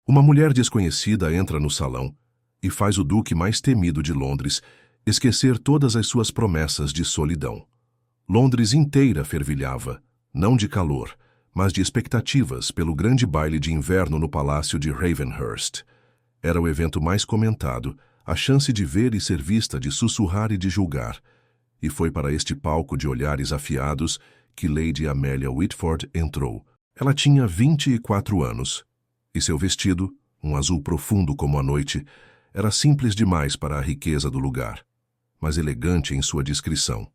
Uma mulher desconhecida entra no salão e faz o duque mais temido de Londres esquecer todas as suas promessas de solidão. Londres inteira fervilhava, não de calor, mas de expectativas pelo grande baile de inverno no palácio de Ravenhurst. Era o evento mais comentado, a chance de ver e ser vista, de sussurrar e de julgar. E foi para este palco de olhares afiados que Lady Amelia Whitford entrou. Ela tinha 24 anos, e seu vestido, um azul profundo como a noite, era simples demais para a riqueza do lugar, mas elegante em sua discrição.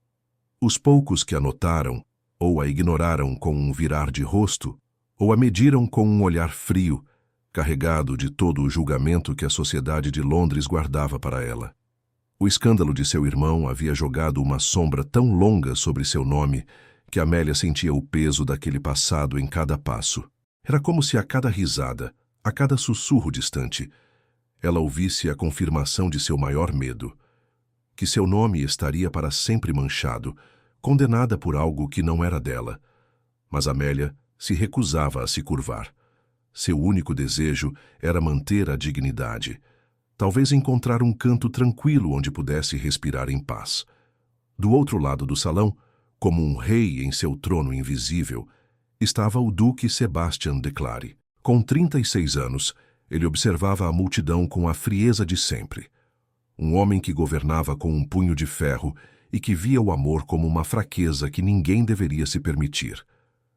Os poucos que a notaram, ou a ignoraram com um virar de rosto, ou a mediram com um olhar frio, carregado de todo o julgamento que a sociedade de Londres guardava para ela. O escândalo de seu irmão havia jogado uma sombra tão longa sobre seu nome que Amélia sentia o peso daquele passado em cada passo. Era como se a cada risada, a cada sussurro distante, ela ouvisse a confirmação de seu maior medo, que seu nome estaria para sempre manchado, condenada por algo que não era dela. Mas Amélia se recusava a se curvar. Seu único desejo era manter a dignidade, talvez encontrar um canto tranquilo onde pudesse respirar em paz. Do outro lado do salão, como um rei em seu trono invisível, estava o duque Sebastian de Clary. Com 36 anos, ele observava a multidão com a frieza de sempre. Um homem que governava com um punho de ferro e que via o amor como uma fraqueza que ninguém deveria se permitir.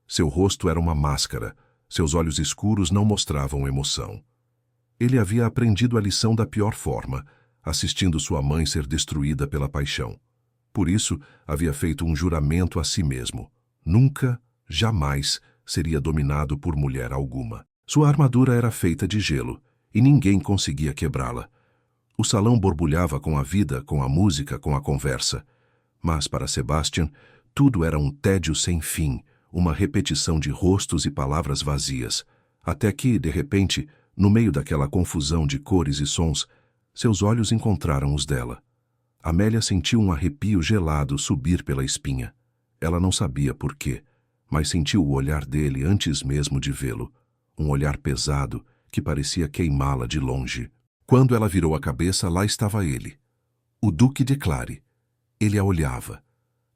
Seu rosto era uma máscara, seus olhos escuros não mostravam emoção. Ele havia aprendido a lição da pior forma, assistindo sua mãe ser destruída pela paixão. Por isso, havia feito um juramento a si mesmo. Nunca, jamais, seria dominado por mulher alguma. Sua armadura era feita de gelo, e ninguém conseguia quebrá-la. O salão borbulhava com a vida, com a música, com a conversa. Mas, para Sebastian, tudo era um tédio sem fim, uma repetição de rostos e palavras vazias, até que, de repente, no meio daquela confusão de cores e sons, seus olhos encontraram os dela. Amélia sentiu um arrepio gelado subir pela espinha. Ela não sabia por quê, mas sentiu o olhar dele antes mesmo de vê-lo, um olhar pesado que parecia queimá-la de longe. Quando ela virou a cabeça, lá estava ele, o Duque de Clary. Ele a olhava.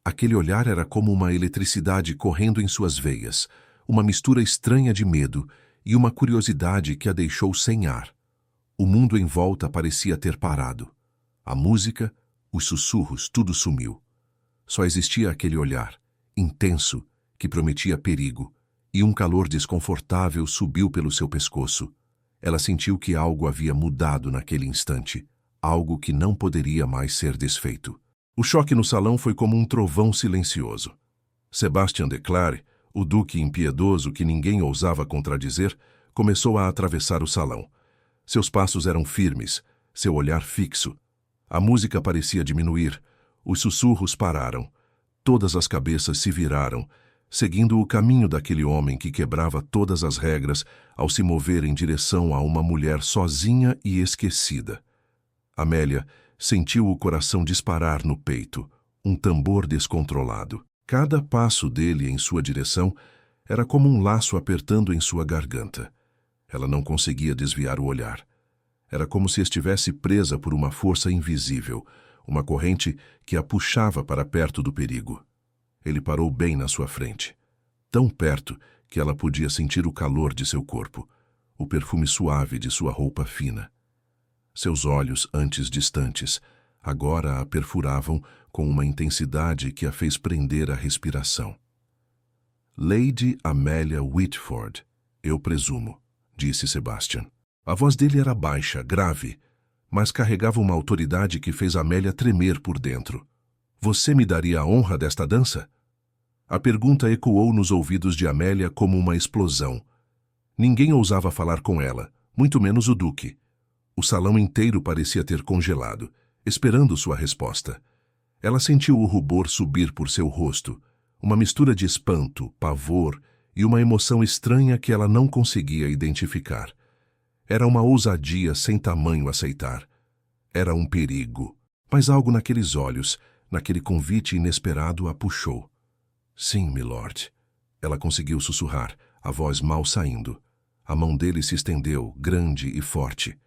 Aquele olhar era como uma eletricidade correndo em suas veias, uma mistura estranha de medo e uma curiosidade que a deixou sem ar. O mundo em volta parecia ter parado. A música, os sussurros, tudo sumiu. Só existia aquele olhar, intenso, que prometia perigo, e um calor desconfortável subiu pelo seu pescoço. Ela sentiu que algo havia mudado naquele instante, algo que não poderia mais ser desfeito. O choque no salão foi como um trovão silencioso. Sebastian de Clary, o duque impiedoso que ninguém ousava contradizer, começou a atravessar o salão. Seus passos eram firmes, seu olhar fixo. A música parecia diminuir, os sussurros pararam. Todas as cabeças se viraram, seguindo o caminho daquele homem que quebrava todas as regras ao se mover em direção a uma mulher sozinha e esquecida. Amélia sentiu o coração disparar no peito, um tambor descontrolado. Cada passo dele em sua direção era como um laço apertando em sua garganta. Ela não conseguia desviar o olhar. Era como se estivesse presa por uma força invisível, uma corrente que a puxava para perto do perigo. Ele parou bem na sua frente, tão perto que ela podia sentir o calor de seu corpo, o perfume suave de sua roupa fina. Seus olhos, antes distantes, agora a perfuravam com uma intensidade que a fez prender a respiração. Lady Amelia Whitford, eu presumo, disse Sebastian. A voz dele era baixa, grave, mas carregava uma autoridade que fez Amélia tremer por dentro. Você me daria a honra desta dança? A pergunta ecoou nos ouvidos de Amélia como uma explosão. Ninguém ousava falar com ela, muito menos o duque. O salão inteiro parecia ter congelado, esperando sua resposta. Ela sentiu o rubor subir por seu rosto, uma mistura de espanto, pavor e uma emoção estranha que ela não conseguia identificar. Era uma ousadia sem tamanho aceitar. Era um perigo. Mas algo naqueles olhos, naquele convite inesperado, a puxou. Sim, milord. Ela conseguiu sussurrar, a voz mal saindo. A mão dele se estendeu, grande e forte.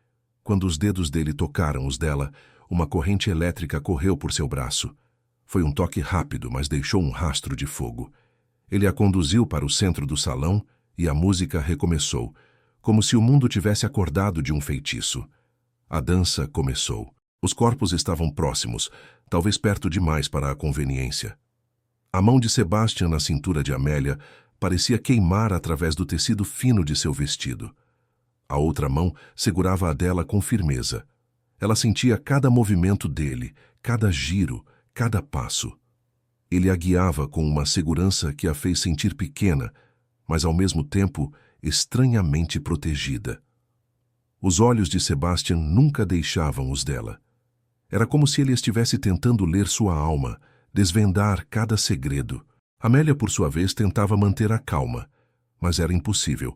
Quando os dedos dele tocaram os dela, uma corrente elétrica correu por seu braço. Foi um toque rápido, mas deixou um rastro de fogo. Ele a conduziu para o centro do salão e a música recomeçou, como se o mundo tivesse acordado de um feitiço. A dança começou. Os corpos estavam próximos, talvez perto demais para a conveniência. A mão de Sebastian na cintura de Amélia parecia queimar através do tecido fino de seu vestido. A outra mão segurava a dela com firmeza. Ela sentia cada movimento dele, cada giro, cada passo. Ele a guiava com uma segurança que a fez sentir pequena, mas ao mesmo tempo estranhamente protegida. Os olhos de Sebastian nunca deixavam os dela. Era como se ele estivesse tentando ler sua alma, desvendar cada segredo. Amélia, por sua vez, tentava manter a calma, mas era impossível.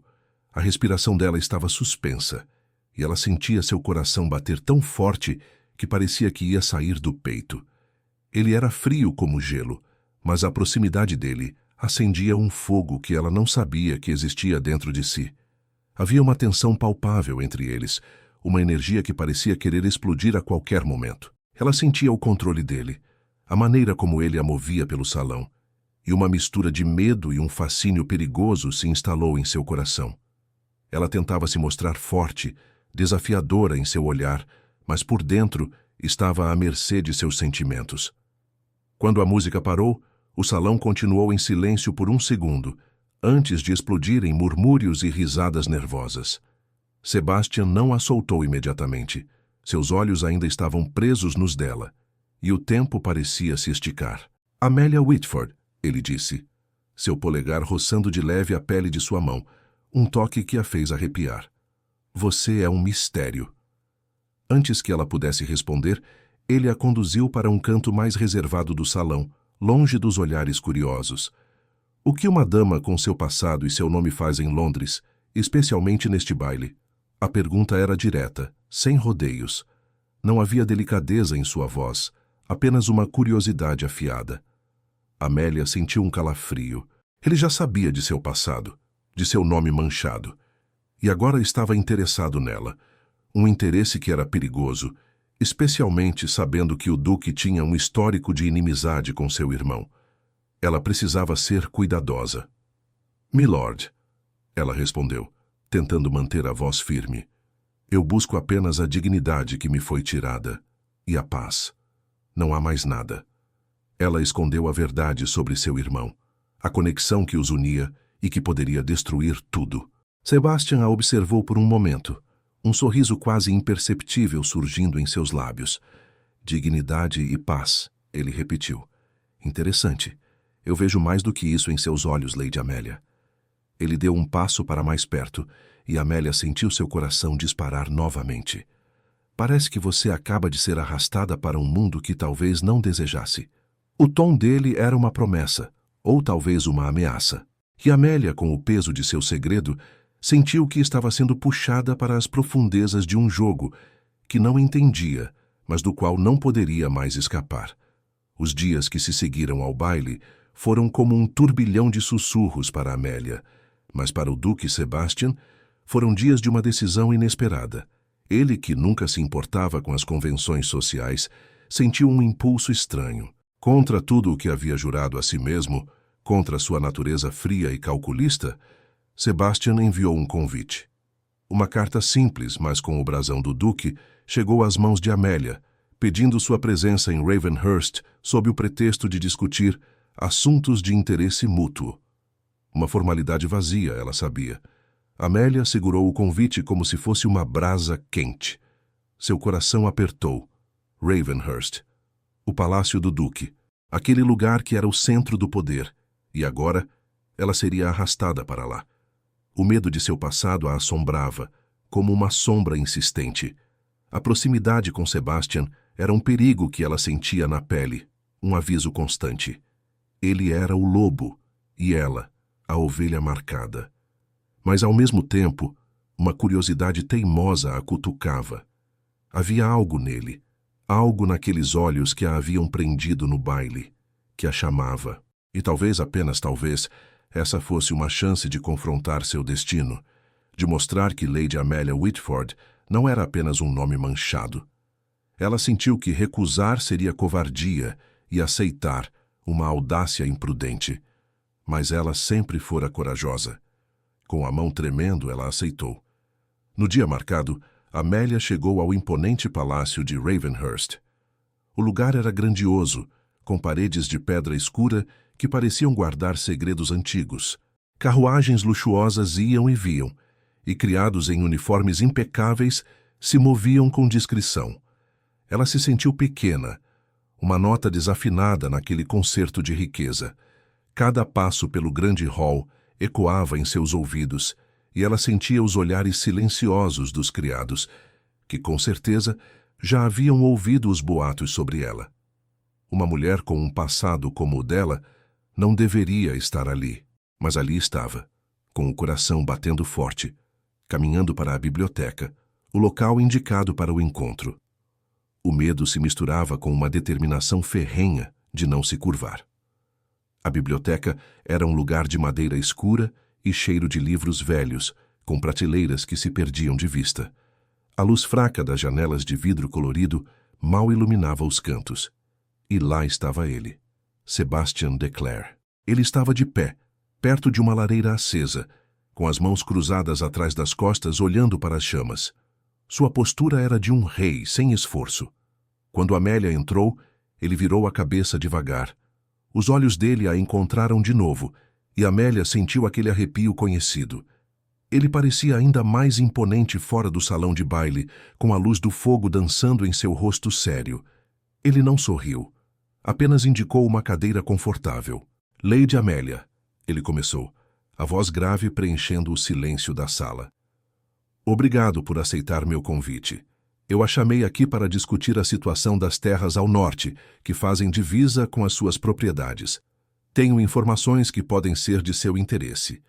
A respiração dela estava suspensa, e ela sentia seu coração bater tão forte que parecia que ia sair do peito. Ele era frio como gelo, mas a proximidade dele acendia um fogo que ela não sabia que existia dentro de si. Havia uma tensão palpável entre eles, uma energia que parecia querer explodir a qualquer momento. Ela sentia o controle dele, a maneira como ele a movia pelo salão, e uma mistura de medo e um fascínio perigoso se instalou em seu coração. Ela tentava se mostrar forte, desafiadora em seu olhar, mas por dentro estava à mercê de seus sentimentos. Quando a música parou, o salão continuou em silêncio por um segundo, antes de explodir em murmúrios e risadas nervosas. Sebastian não a soltou imediatamente. Seus olhos ainda estavam presos nos dela, e o tempo parecia se esticar. Amélia Whitford, ele disse, seu polegar roçando de leve a pele de sua mão, um toque que a fez arrepiar. Você é um mistério. Antes que ela pudesse responder, ele a conduziu para um canto mais reservado do salão, longe dos olhares curiosos. O que uma dama com seu passado e seu nome faz em Londres, especialmente neste baile? A pergunta era direta, sem rodeios. Não havia delicadeza em sua voz, apenas uma curiosidade afiada. Amélia sentiu um calafrio. Ele já sabia de seu passado, de seu nome manchado, e agora estava interessado nela, um interesse que era perigoso, especialmente sabendo que o duque tinha um histórico de inimizade com seu irmão. Ela precisava ser cuidadosa. Milord, ela respondeu, tentando manter a voz firme. Eu busco apenas a dignidade que me foi tirada, e a paz. Não há mais nada. Ela escondeu a verdade sobre seu irmão, a conexão que os unia e que poderia destruir tudo. Sebastian a observou por um momento, um sorriso quase imperceptível surgindo em seus lábios. Dignidade e paz, ele repetiu. Interessante. Eu vejo mais do que isso em seus olhos, Lady Amélia. Ele deu um passo para mais perto, e Amélia sentiu seu coração disparar novamente. Parece que você acaba de ser arrastada para um mundo que talvez não desejasse. O tom dele era uma promessa, ou talvez uma ameaça. E Amélia, com o peso de seu segredo, sentiu que estava sendo puxada para as profundezas de um jogo que não entendia, mas do qual não poderia mais escapar. Os dias que se seguiram ao baile foram como um turbilhão de sussurros para Amélia, mas para o Duque Sebastian foram dias de uma decisão inesperada. Ele, que nunca se importava com as convenções sociais, sentiu um impulso estranho. Contra tudo o que havia jurado a si mesmo, contra sua natureza fria e calculista, Sebastian enviou um convite. Uma carta simples, mas com o brasão do Duque, chegou às mãos de Amélia, pedindo sua presença em Ravenhurst sob o pretexto de discutir assuntos de interesse mútuo. Uma formalidade vazia, ela sabia. Amélia segurou o convite como se fosse uma brasa quente. Seu coração apertou. Ravenhurst. O palácio do Duque. Aquele lugar que era o centro do poder. E agora, ela seria arrastada para lá. O medo de seu passado a assombrava, como uma sombra insistente. A proximidade com Sebastian era um perigo que ela sentia na pele, um aviso constante. Ele era o lobo, e ela, a ovelha marcada. Mas, ao mesmo tempo, uma curiosidade teimosa a cutucava. Havia algo nele, algo naqueles olhos que a haviam prendido no baile, que a chamava. E talvez, apenas talvez, essa fosse uma chance de confrontar seu destino, de mostrar que Lady Amelia Whitford não era apenas um nome manchado. Ela sentiu que recusar seria covardia e aceitar uma audácia imprudente. Mas ela sempre fora corajosa. Com a mão tremendo, ela aceitou. No dia marcado, Amélia chegou ao imponente palácio de Ravenhurst. O lugar era grandioso, com paredes de pedra escura que pareciam guardar segredos antigos. Carruagens luxuosas iam e vinham, e criados em uniformes impecáveis se moviam com discrição. Ela se sentiu pequena, uma nota desafinada naquele concerto de riqueza. Cada passo pelo grande hall ecoava em seus ouvidos, e ela sentia os olhares silenciosos dos criados, que com certeza já haviam ouvido os boatos sobre ela. Uma mulher com um passado como o dela não deveria estar ali, mas ali estava, com o coração batendo forte, caminhando para a biblioteca, o local indicado para o encontro. O medo se misturava com uma determinação ferrenha de não se curvar. A biblioteca era um lugar de madeira escura e cheiro de livros velhos, com prateleiras que se perdiam de vista. A luz fraca das janelas de vidro colorido mal iluminava os cantos. E lá estava ele, Sebastian de Clare. Ele estava de pé, perto de uma lareira acesa, com as mãos cruzadas atrás das costas olhando para as chamas. Sua postura era de um rei, sem esforço. Quando Amélia entrou, ele virou a cabeça devagar. Os olhos dele a encontraram de novo, e Amélia sentiu aquele arrepio conhecido. Ele parecia ainda mais imponente fora do salão de baile, com a luz do fogo dançando em seu rosto sério. Ele não sorriu. Apenas indicou uma cadeira confortável. Lady Amélia, ele começou, a voz grave preenchendo o silêncio da sala. Obrigado por aceitar meu convite. Eu a chamei aqui para discutir a situação das terras ao norte, que fazem divisa com as suas propriedades. Tenho informações que podem ser de seu interesse.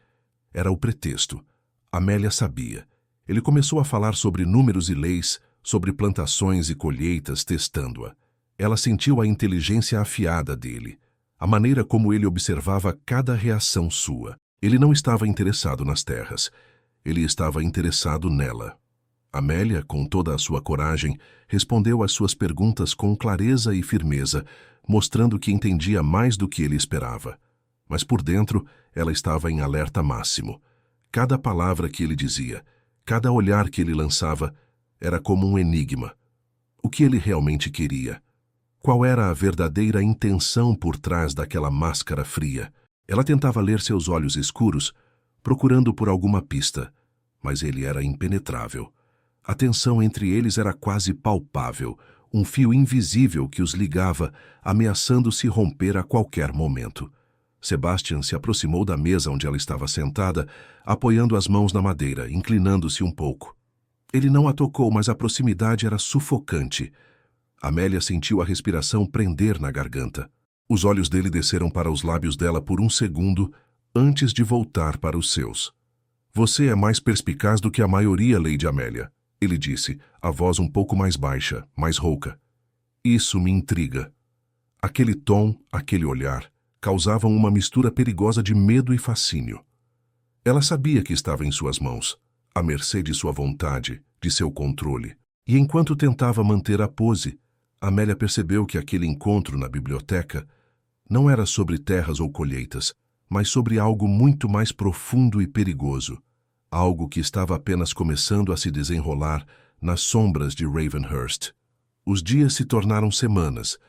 Era o pretexto. Amélia sabia. Ele começou a falar sobre números e leis, sobre plantações e colheitas, testando-a. Ela sentiu a inteligência afiada dele, a maneira como ele observava cada reação sua. Ele não estava interessado nas terras. Ele estava interessado nela. Amélia, com toda a sua coragem, respondeu às suas perguntas com clareza e firmeza, mostrando que entendia mais do que ele esperava. Mas por dentro, ela estava em alerta máximo. Cada palavra que ele dizia, cada olhar que ele lançava, era como um enigma. O que ele realmente queria? Qual era a verdadeira intenção por trás daquela máscara fria? Ela tentava ler seus olhos escuros, procurando por alguma pista, mas ele era impenetrável. A tensão entre eles era quase palpável, um fio invisível que os ligava, ameaçando se romper a qualquer momento. Sebastian se aproximou da mesa onde ela estava sentada, apoiando as mãos na madeira, inclinando-se um pouco. Ele não a tocou, mas a proximidade era sufocante. Amélia sentiu a respiração prender na garganta. Os olhos dele desceram para os lábios dela por um segundo, antes de voltar para os seus. Você é mais perspicaz do que a maioria, Lady Amélia, ele disse, a voz um pouco mais baixa, mais rouca. Isso me intriga. Aquele tom, aquele olhar, causavam uma mistura perigosa de medo e fascínio. Ela sabia que estava em suas mãos, à mercê de sua vontade, de seu controle. E enquanto tentava manter a pose, Amélia percebeu que aquele encontro na biblioteca não era sobre terras ou colheitas, mas sobre algo muito mais profundo e perigoso. Algo que estava apenas começando a se desenrolar nas sombras de Ravenhurst. Os dias se tornaram semanas,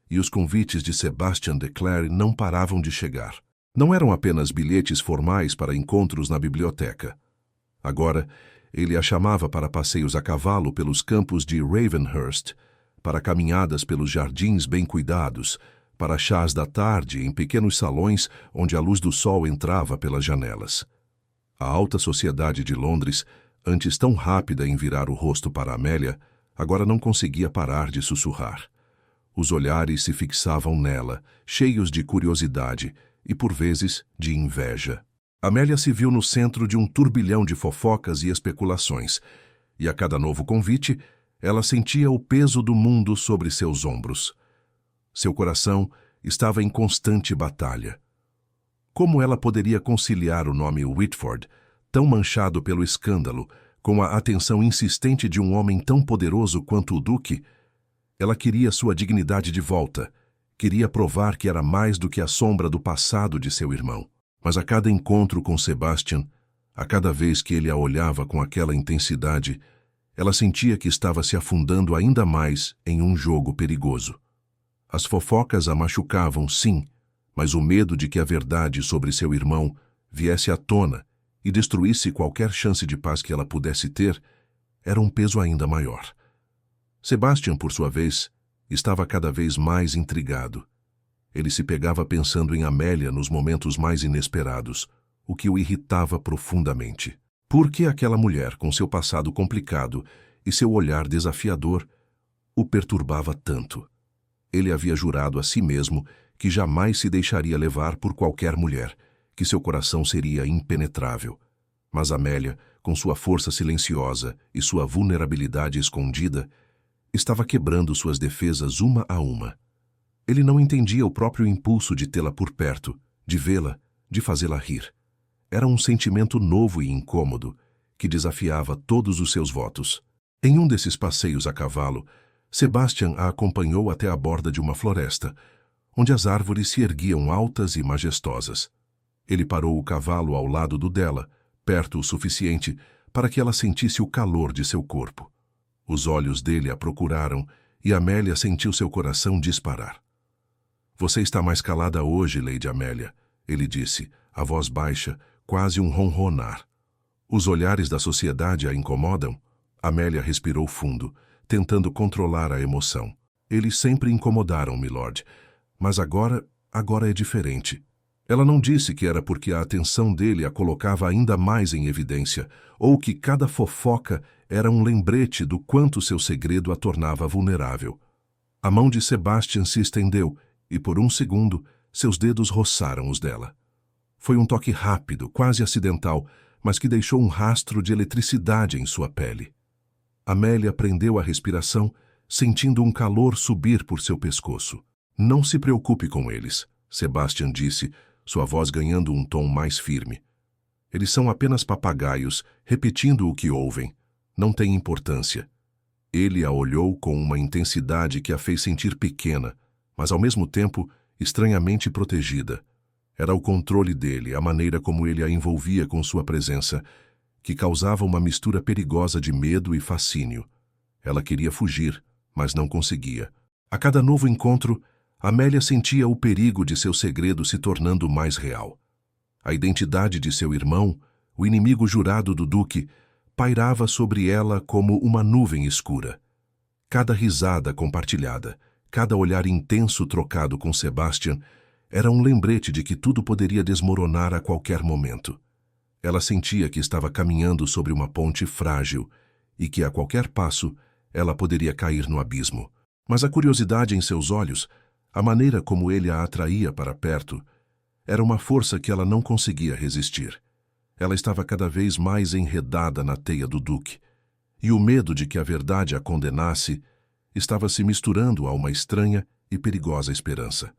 e os convites de Sebastian de Clare não paravam de chegar. Não eram apenas bilhetes formais para encontros na biblioteca. Agora, ele a chamava para passeios a cavalo pelos campos de Ravenhurst, para caminhadas pelos jardins bem cuidados, para chás da tarde em pequenos salões onde a luz do sol entrava pelas janelas. A alta sociedade de Londres, antes tão rápida em virar o rosto para Amélia, agora não conseguia parar de sussurrar. Os olhares se fixavam nela, cheios de curiosidade e, por vezes, de inveja. Amélia se viu no centro de um turbilhão de fofocas e especulações, e a cada novo convite, ela sentia o peso do mundo sobre seus ombros. Seu coração estava em constante batalha. Como ela poderia conciliar o nome Whitford, tão manchado pelo escândalo, com a atenção insistente de um homem tão poderoso quanto o Duque. Ela queria sua dignidade de volta, queria provar que era mais do que a sombra do passado de seu irmão. Mas a cada encontro com Sebastian, a cada vez que ele a olhava com aquela intensidade, ela sentia que estava se afundando ainda mais em um jogo perigoso. As fofocas a machucavam, sim, mas o medo de que a verdade sobre seu irmão viesse à tona e destruísse qualquer chance de paz que ela pudesse ter era um peso ainda maior. Sebastian, por sua vez, estava cada vez mais intrigado. Ele se pegava pensando em Amélia nos momentos mais inesperados, o que o irritava profundamente. Por que aquela mulher, com seu passado complicado e seu olhar desafiador, o perturbava tanto? Ele havia jurado a si mesmo que jamais se deixaria levar por qualquer mulher, que seu coração seria impenetrável. Mas Amélia, com sua força silenciosa e sua vulnerabilidade escondida, estava quebrando suas defesas uma a uma. Ele não entendia o próprio impulso de tê-la por perto, de vê-la, de fazê-la rir. Era um sentimento novo e incômodo, que desafiava todos os seus votos. Em um desses passeios a cavalo, Sebastian a acompanhou até a borda de uma floresta, onde as árvores se erguiam altas e majestosas. Ele parou o cavalo ao lado do dela, perto o suficiente para que ela sentisse o calor de seu corpo. Os olhos dele a procuraram e Amélia sentiu seu coração disparar. "Você está mais calada hoje, Lady Amélia", ele disse, a voz baixa, quase um ronronar. "Os olhares da sociedade a incomodam?" Amélia respirou fundo, tentando controlar a emoção. "Eles sempre incomodaram, milord, mas agora é diferente." Ela não disse que era porque a atenção dele a colocava ainda mais em evidência, ou que cada fofoca era um lembrete do quanto seu segredo a tornava vulnerável. A mão de Sebastian se estendeu e, por um segundo, seus dedos roçaram os dela. Foi um toque rápido, quase acidental, mas que deixou um rastro de eletricidade em sua pele. Amélia prendeu a respiração, sentindo um calor subir por seu pescoço. "Não se preocupe com eles", Sebastian disse, sua voz ganhando um tom mais firme. "Eles são apenas papagaios, repetindo o que ouvem. Não tem importância." Ele a olhou com uma intensidade que a fez sentir pequena, mas ao mesmo tempo estranhamente protegida. Era o controle dele, a maneira como ele a envolvia com sua presença, que causava uma mistura perigosa de medo e fascínio. Ela queria fugir, mas não conseguia. A cada novo encontro, Amélia sentia o perigo de seu segredo se tornando mais real. A identidade de seu irmão, o inimigo jurado do Duque, pairava sobre ela como uma nuvem escura. Cada risada compartilhada, cada olhar intenso trocado com Sebastian, era um lembrete de que tudo poderia desmoronar a qualquer momento. Ela sentia que estava caminhando sobre uma ponte frágil e que, a qualquer passo, ela poderia cair no abismo. Mas a curiosidade em seus olhos, a maneira como ele a atraía para perto, era uma força que ela não conseguia resistir. Ela estava cada vez mais enredada na teia do Duque, e o medo de que a verdade a condenasse estava se misturando a uma estranha e perigosa esperança.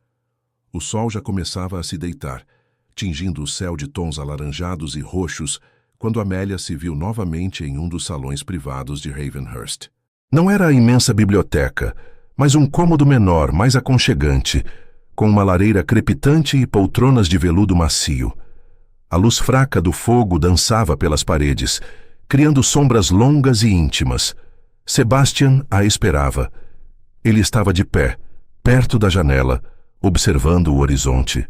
O sol já começava a se deitar, tingindo o céu de tons alaranjados e roxos, quando Amélia se viu novamente em um dos salões privados de Ravenhurst. Não era a imensa biblioteca, mas um cômodo menor, mais aconchegante, com uma lareira crepitante e poltronas de veludo macio. A luz fraca do fogo dançava pelas paredes, criando sombras longas e íntimas. Sebastian a esperava. Ele estava de pé, perto da janela, observando o horizonte.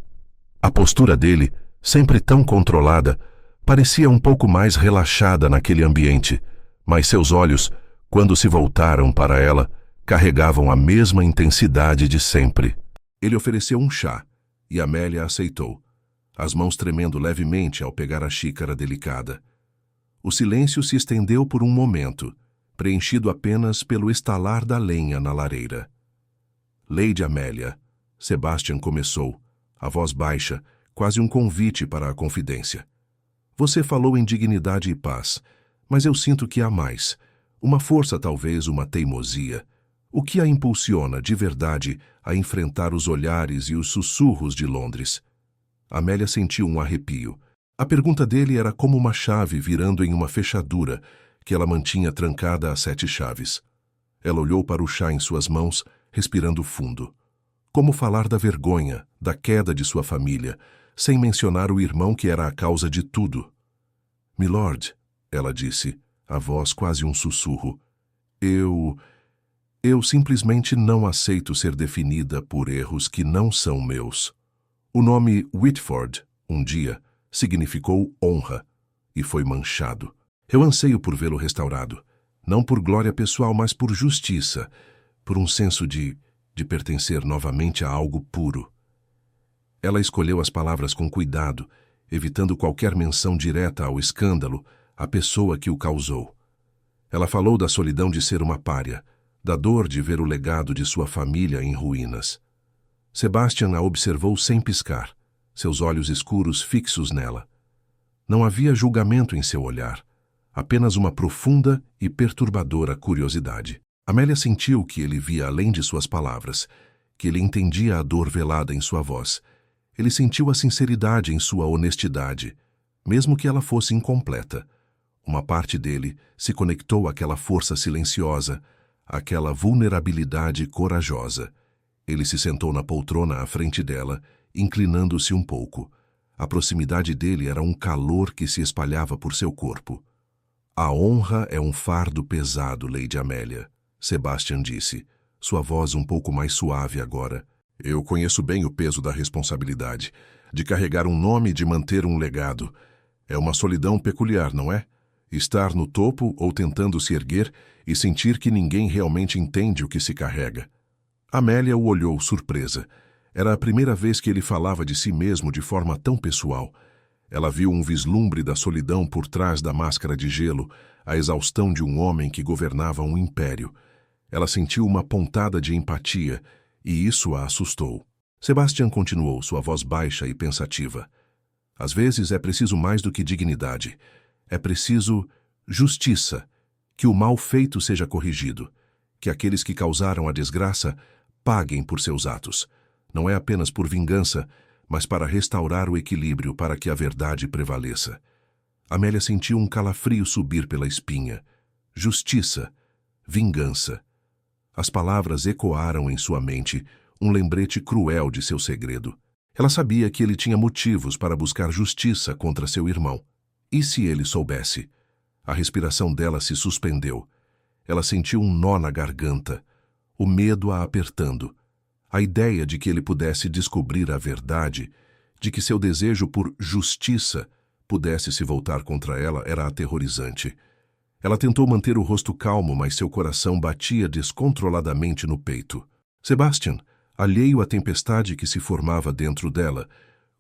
A postura dele, sempre tão controlada, parecia um pouco mais relaxada naquele ambiente, mas seus olhos, quando se voltaram para ela, carregavam a mesma intensidade de sempre. Ele ofereceu um chá, e Amélia aceitou, as mãos tremendo levemente ao pegar a xícara delicada. O silêncio se estendeu por um momento, preenchido apenas pelo estalar da lenha na lareira. "Lady Amélia", Sebastian começou, a voz baixa, quase um convite para a confidência. "Você falou em dignidade e paz, mas eu sinto que há mais. Uma força, talvez uma teimosia. O que a impulsiona, de verdade, a enfrentar os olhares e os sussurros de Londres?" Amélia sentiu um arrepio. A pergunta dele era como uma chave virando em uma fechadura que ela mantinha trancada a 7 chaves. Ela olhou para o chá em suas mãos, respirando fundo. Como falar da vergonha, da queda de sua família, sem mencionar o irmão que era a causa de tudo? Milord, ela disse, a voz quase um sussurro. Eu simplesmente não aceito ser definida por erros que não são meus. O nome Whitford, um dia, significou honra e foi manchado. Eu anseio por vê-lo restaurado, não por glória pessoal, mas por justiça, por um senso de pertencer novamente a algo puro. Ela escolheu as palavras com cuidado, evitando qualquer menção direta ao escândalo, à pessoa que o causou. Ela falou da solidão de ser uma pária, da dor de ver o legado de sua família em ruínas. Sebastian a observou sem piscar, seus olhos escuros fixos nela. Não havia julgamento em seu olhar, apenas uma profunda e perturbadora curiosidade. Amélia sentiu que ele via além de suas palavras, que ele entendia a dor velada em sua voz. Ele sentiu a sinceridade em sua honestidade, mesmo que ela fosse incompleta. Uma parte dele se conectou àquela força silenciosa, àquela vulnerabilidade corajosa. Ele se sentou na poltrona à frente dela, inclinando-se um pouco. A proximidade dele era um calor que se espalhava por seu corpo. A honra é um fardo pesado, Lady Amélia, Sebastian disse, sua voz um pouco mais suave agora. Eu conheço bem o peso da responsabilidade, de carregar um nome e de manter um legado. É uma solidão peculiar, não é? Estar no topo ou tentando se erguer e sentir que ninguém realmente entende o que se carrega. Amélia o olhou surpresa. Era a primeira vez que ele falava de si mesmo de forma tão pessoal. Ela viu um vislumbre da solidão por trás da máscara de gelo, a exaustão de um homem que governava um império. Ela sentiu uma pontada de empatia, e isso a assustou. Sebastian continuou, sua voz baixa e pensativa. Às vezes é preciso mais do que dignidade. É preciso justiça, que o mal feito seja corrigido, que aqueles que causaram a desgraça paguem por seus atos. Não é apenas por vingança, mas para restaurar o equilíbrio para que a verdade prevaleça. Amélia sentiu um calafrio subir pela espinha. Justiça, vingança. As palavras ecoaram em sua mente, um lembrete cruel de seu segredo. Ela sabia que ele tinha motivos para buscar justiça contra seu irmão. E se ele soubesse? A respiração dela se suspendeu. Ela sentiu um nó na garganta, o medo a apertando. A ideia de que ele pudesse descobrir a verdade, de que seu desejo por justiça pudesse se voltar contra ela, era aterrorizante. Ela tentou manter o rosto calmo, mas seu coração batia descontroladamente no peito. Sebastian, alheio à tempestade que se formava dentro dela,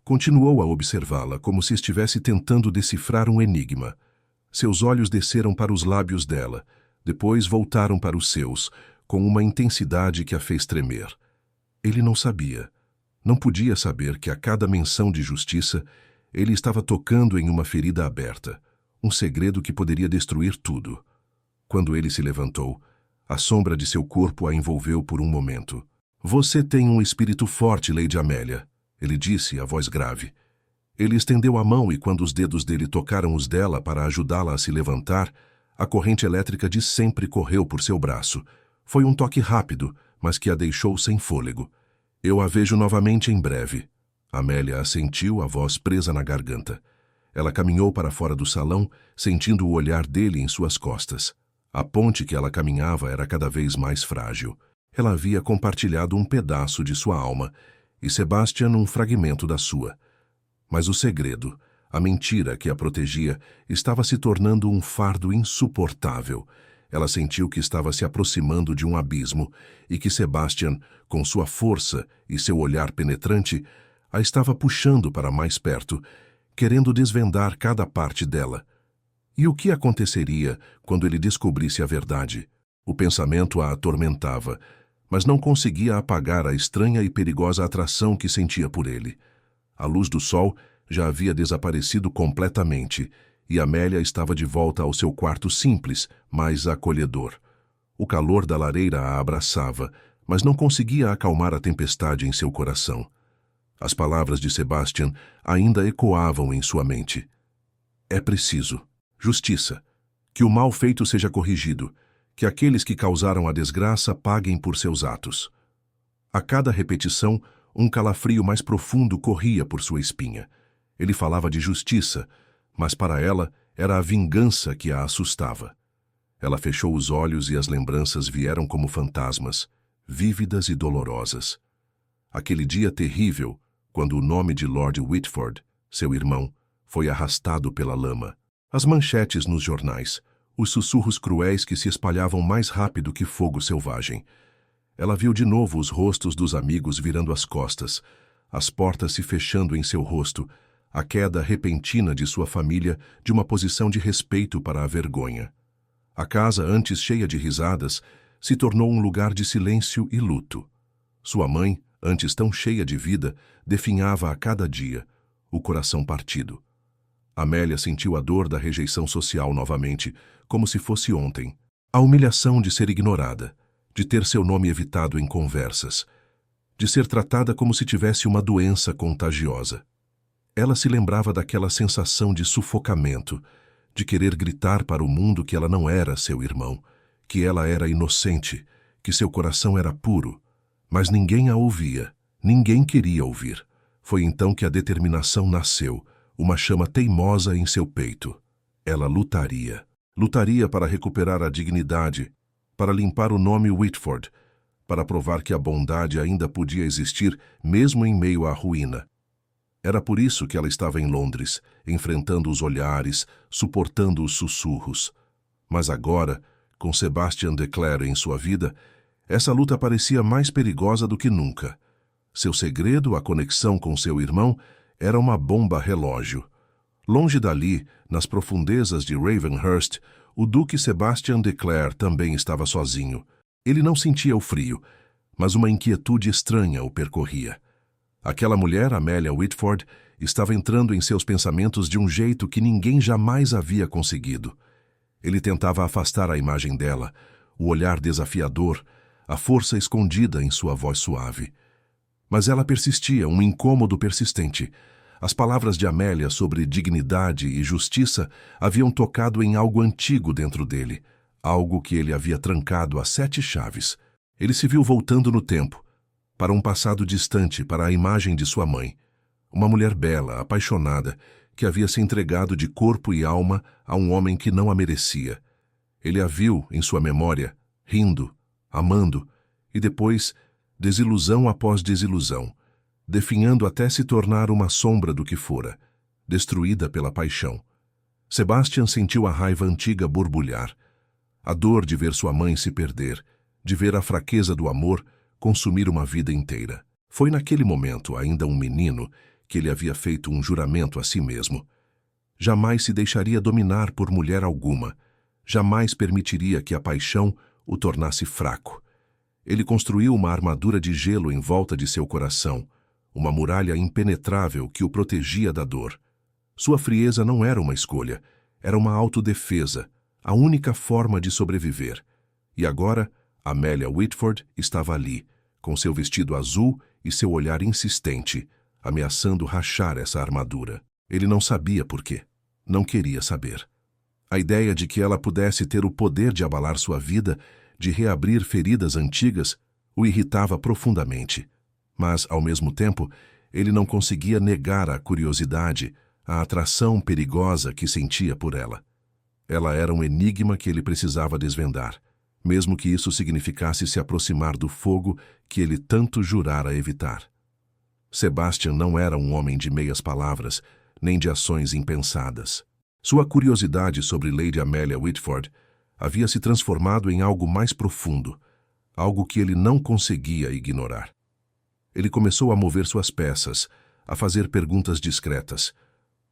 continuou a observá-la como se estivesse tentando decifrar um enigma. Seus olhos desceram para os lábios dela, depois voltaram para os seus, com uma intensidade que a fez tremer. Ele não sabia. Não podia saber que a cada menção de justiça, ele estava tocando em uma ferida aberta. Um segredo que poderia destruir tudo. Quando ele se levantou, a sombra de seu corpo a envolveu por um momento. Você tem um espírito forte, Lady Amélia, ele disse, a voz grave. Ele estendeu a mão e quando os dedos dele tocaram os dela para ajudá-la a se levantar, a corrente elétrica de sempre correu por seu braço. Foi um toque rápido, mas que a deixou sem fôlego. Eu a vejo novamente em breve. Amélia assentiu, a voz presa na garganta. Ela caminhou para fora do salão, sentindo o olhar dele em suas costas. A ponte que ela caminhava era cada vez mais frágil. Ela havia compartilhado um pedaço de sua alma, e Sebastian um fragmento da sua. Mas o segredo, a mentira que a protegia, estava se tornando um fardo insuportável. Ela sentiu que estava se aproximando de um abismo, e que Sebastian, com sua força e seu olhar penetrante, a estava puxando para mais perto, querendo desvendar cada parte dela. E o que aconteceria quando ele descobrisse a verdade? O pensamento a atormentava, mas não conseguia apagar a estranha e perigosa atração que sentia por ele. A luz do sol já havia desaparecido completamente, e Amélia estava de volta ao seu quarto simples, mas acolhedor. O calor da lareira a abraçava, mas não conseguia acalmar a tempestade em seu coração. As palavras de Sebastian ainda ecoavam em sua mente. É preciso justiça, que o mal feito seja corrigido, que aqueles que causaram a desgraça paguem por seus atos. A cada repetição, um calafrio mais profundo corria por sua espinha. Ele falava de justiça, mas para ela era a vingança que a assustava. Ela fechou os olhos e as lembranças vieram como fantasmas, vívidas e dolorosas. Aquele dia terrível, quando o nome de Lord Whitford, seu irmão, foi arrastado pela lama. As manchetes nos jornais, os sussurros cruéis que se espalhavam mais rápido que fogo selvagem. Ela viu de novo os rostos dos amigos virando as costas, as portas se fechando em seu rosto, a queda repentina de sua família de uma posição de respeito para a vergonha. A casa, antes cheia de risadas, se tornou um lugar de silêncio e luto. Sua mãe, antes tão cheia de vida, definhava a cada dia, o coração partido. Amélia sentiu a dor da rejeição social novamente, como se fosse ontem. A humilhação de ser ignorada, de ter seu nome evitado em conversas, de ser tratada como se tivesse uma doença contagiosa. Ela se lembrava daquela sensação de sufocamento, de querer gritar para o mundo que ela não era seu irmão, que ela era inocente, que seu coração era puro, mas ninguém a ouvia, ninguém queria ouvir. Foi então que a determinação nasceu, uma chama teimosa em seu peito. Ela lutaria. Lutaria para recuperar a dignidade, para limpar o nome Whitford, para provar que a bondade ainda podia existir mesmo em meio à ruína. Era por isso que ela estava em Londres, enfrentando os olhares, suportando os sussurros. Mas agora, com Sebastian de Clare em sua vida, essa luta parecia mais perigosa do que nunca. Seu segredo, a conexão com seu irmão, era uma bomba relógio. Longe dali, nas profundezas de Ravenhurst, o duque Sebastian de Clare também estava sozinho. Ele não sentia o frio, mas uma inquietude estranha o percorria. Aquela mulher, Amélia Whitford, estava entrando em seus pensamentos de um jeito que ninguém jamais havia conseguido. Ele tentava afastar a imagem dela, o olhar desafiador, a força escondida em sua voz suave. Mas ela persistia, um incômodo persistente. As palavras de Amélia sobre dignidade e justiça haviam tocado em algo antigo dentro dele, algo que ele havia trancado a 7 chaves. Ele se viu voltando no tempo, para um passado distante, para a imagem de sua mãe. Uma mulher bela, apaixonada, que havia se entregado de corpo e alma a um homem que não a merecia. Ele a viu, em sua memória, rindo, amando, e depois, desilusão após desilusão, definhando até se tornar uma sombra do que fora, destruída pela paixão. Sebastian sentiu a raiva antiga borbulhar, a dor de ver sua mãe se perder, de ver a fraqueza do amor consumir uma vida inteira. Foi naquele momento, ainda um menino, que ele havia feito um juramento a si mesmo. Jamais se deixaria dominar por mulher alguma, jamais permitiria que a paixão o tornasse fraco. Ele construiu uma armadura de gelo em volta de seu coração, uma muralha impenetrável que o protegia da dor. Sua frieza não era uma escolha, era uma autodefesa, a única forma de sobreviver. E agora, Amélia Whitford estava ali, com seu vestido azul e seu olhar insistente, ameaçando rachar essa armadura. Ele não sabia por quê. Não queria saber. A ideia de que ela pudesse ter o poder de abalar sua vida, de reabrir feridas antigas, o irritava profundamente. Mas, ao mesmo tempo, ele não conseguia negar a curiosidade, a atração perigosa que sentia por ela. Ela era um enigma que ele precisava desvendar, mesmo que isso significasse se aproximar do fogo que ele tanto jurara evitar. Sebastian não era um homem de meias palavras, nem de ações impensadas. Sua curiosidade sobre Lady Amélia Whitford havia se transformado em algo mais profundo, algo que ele não conseguia ignorar. Ele começou a mover suas peças, a fazer perguntas discretas,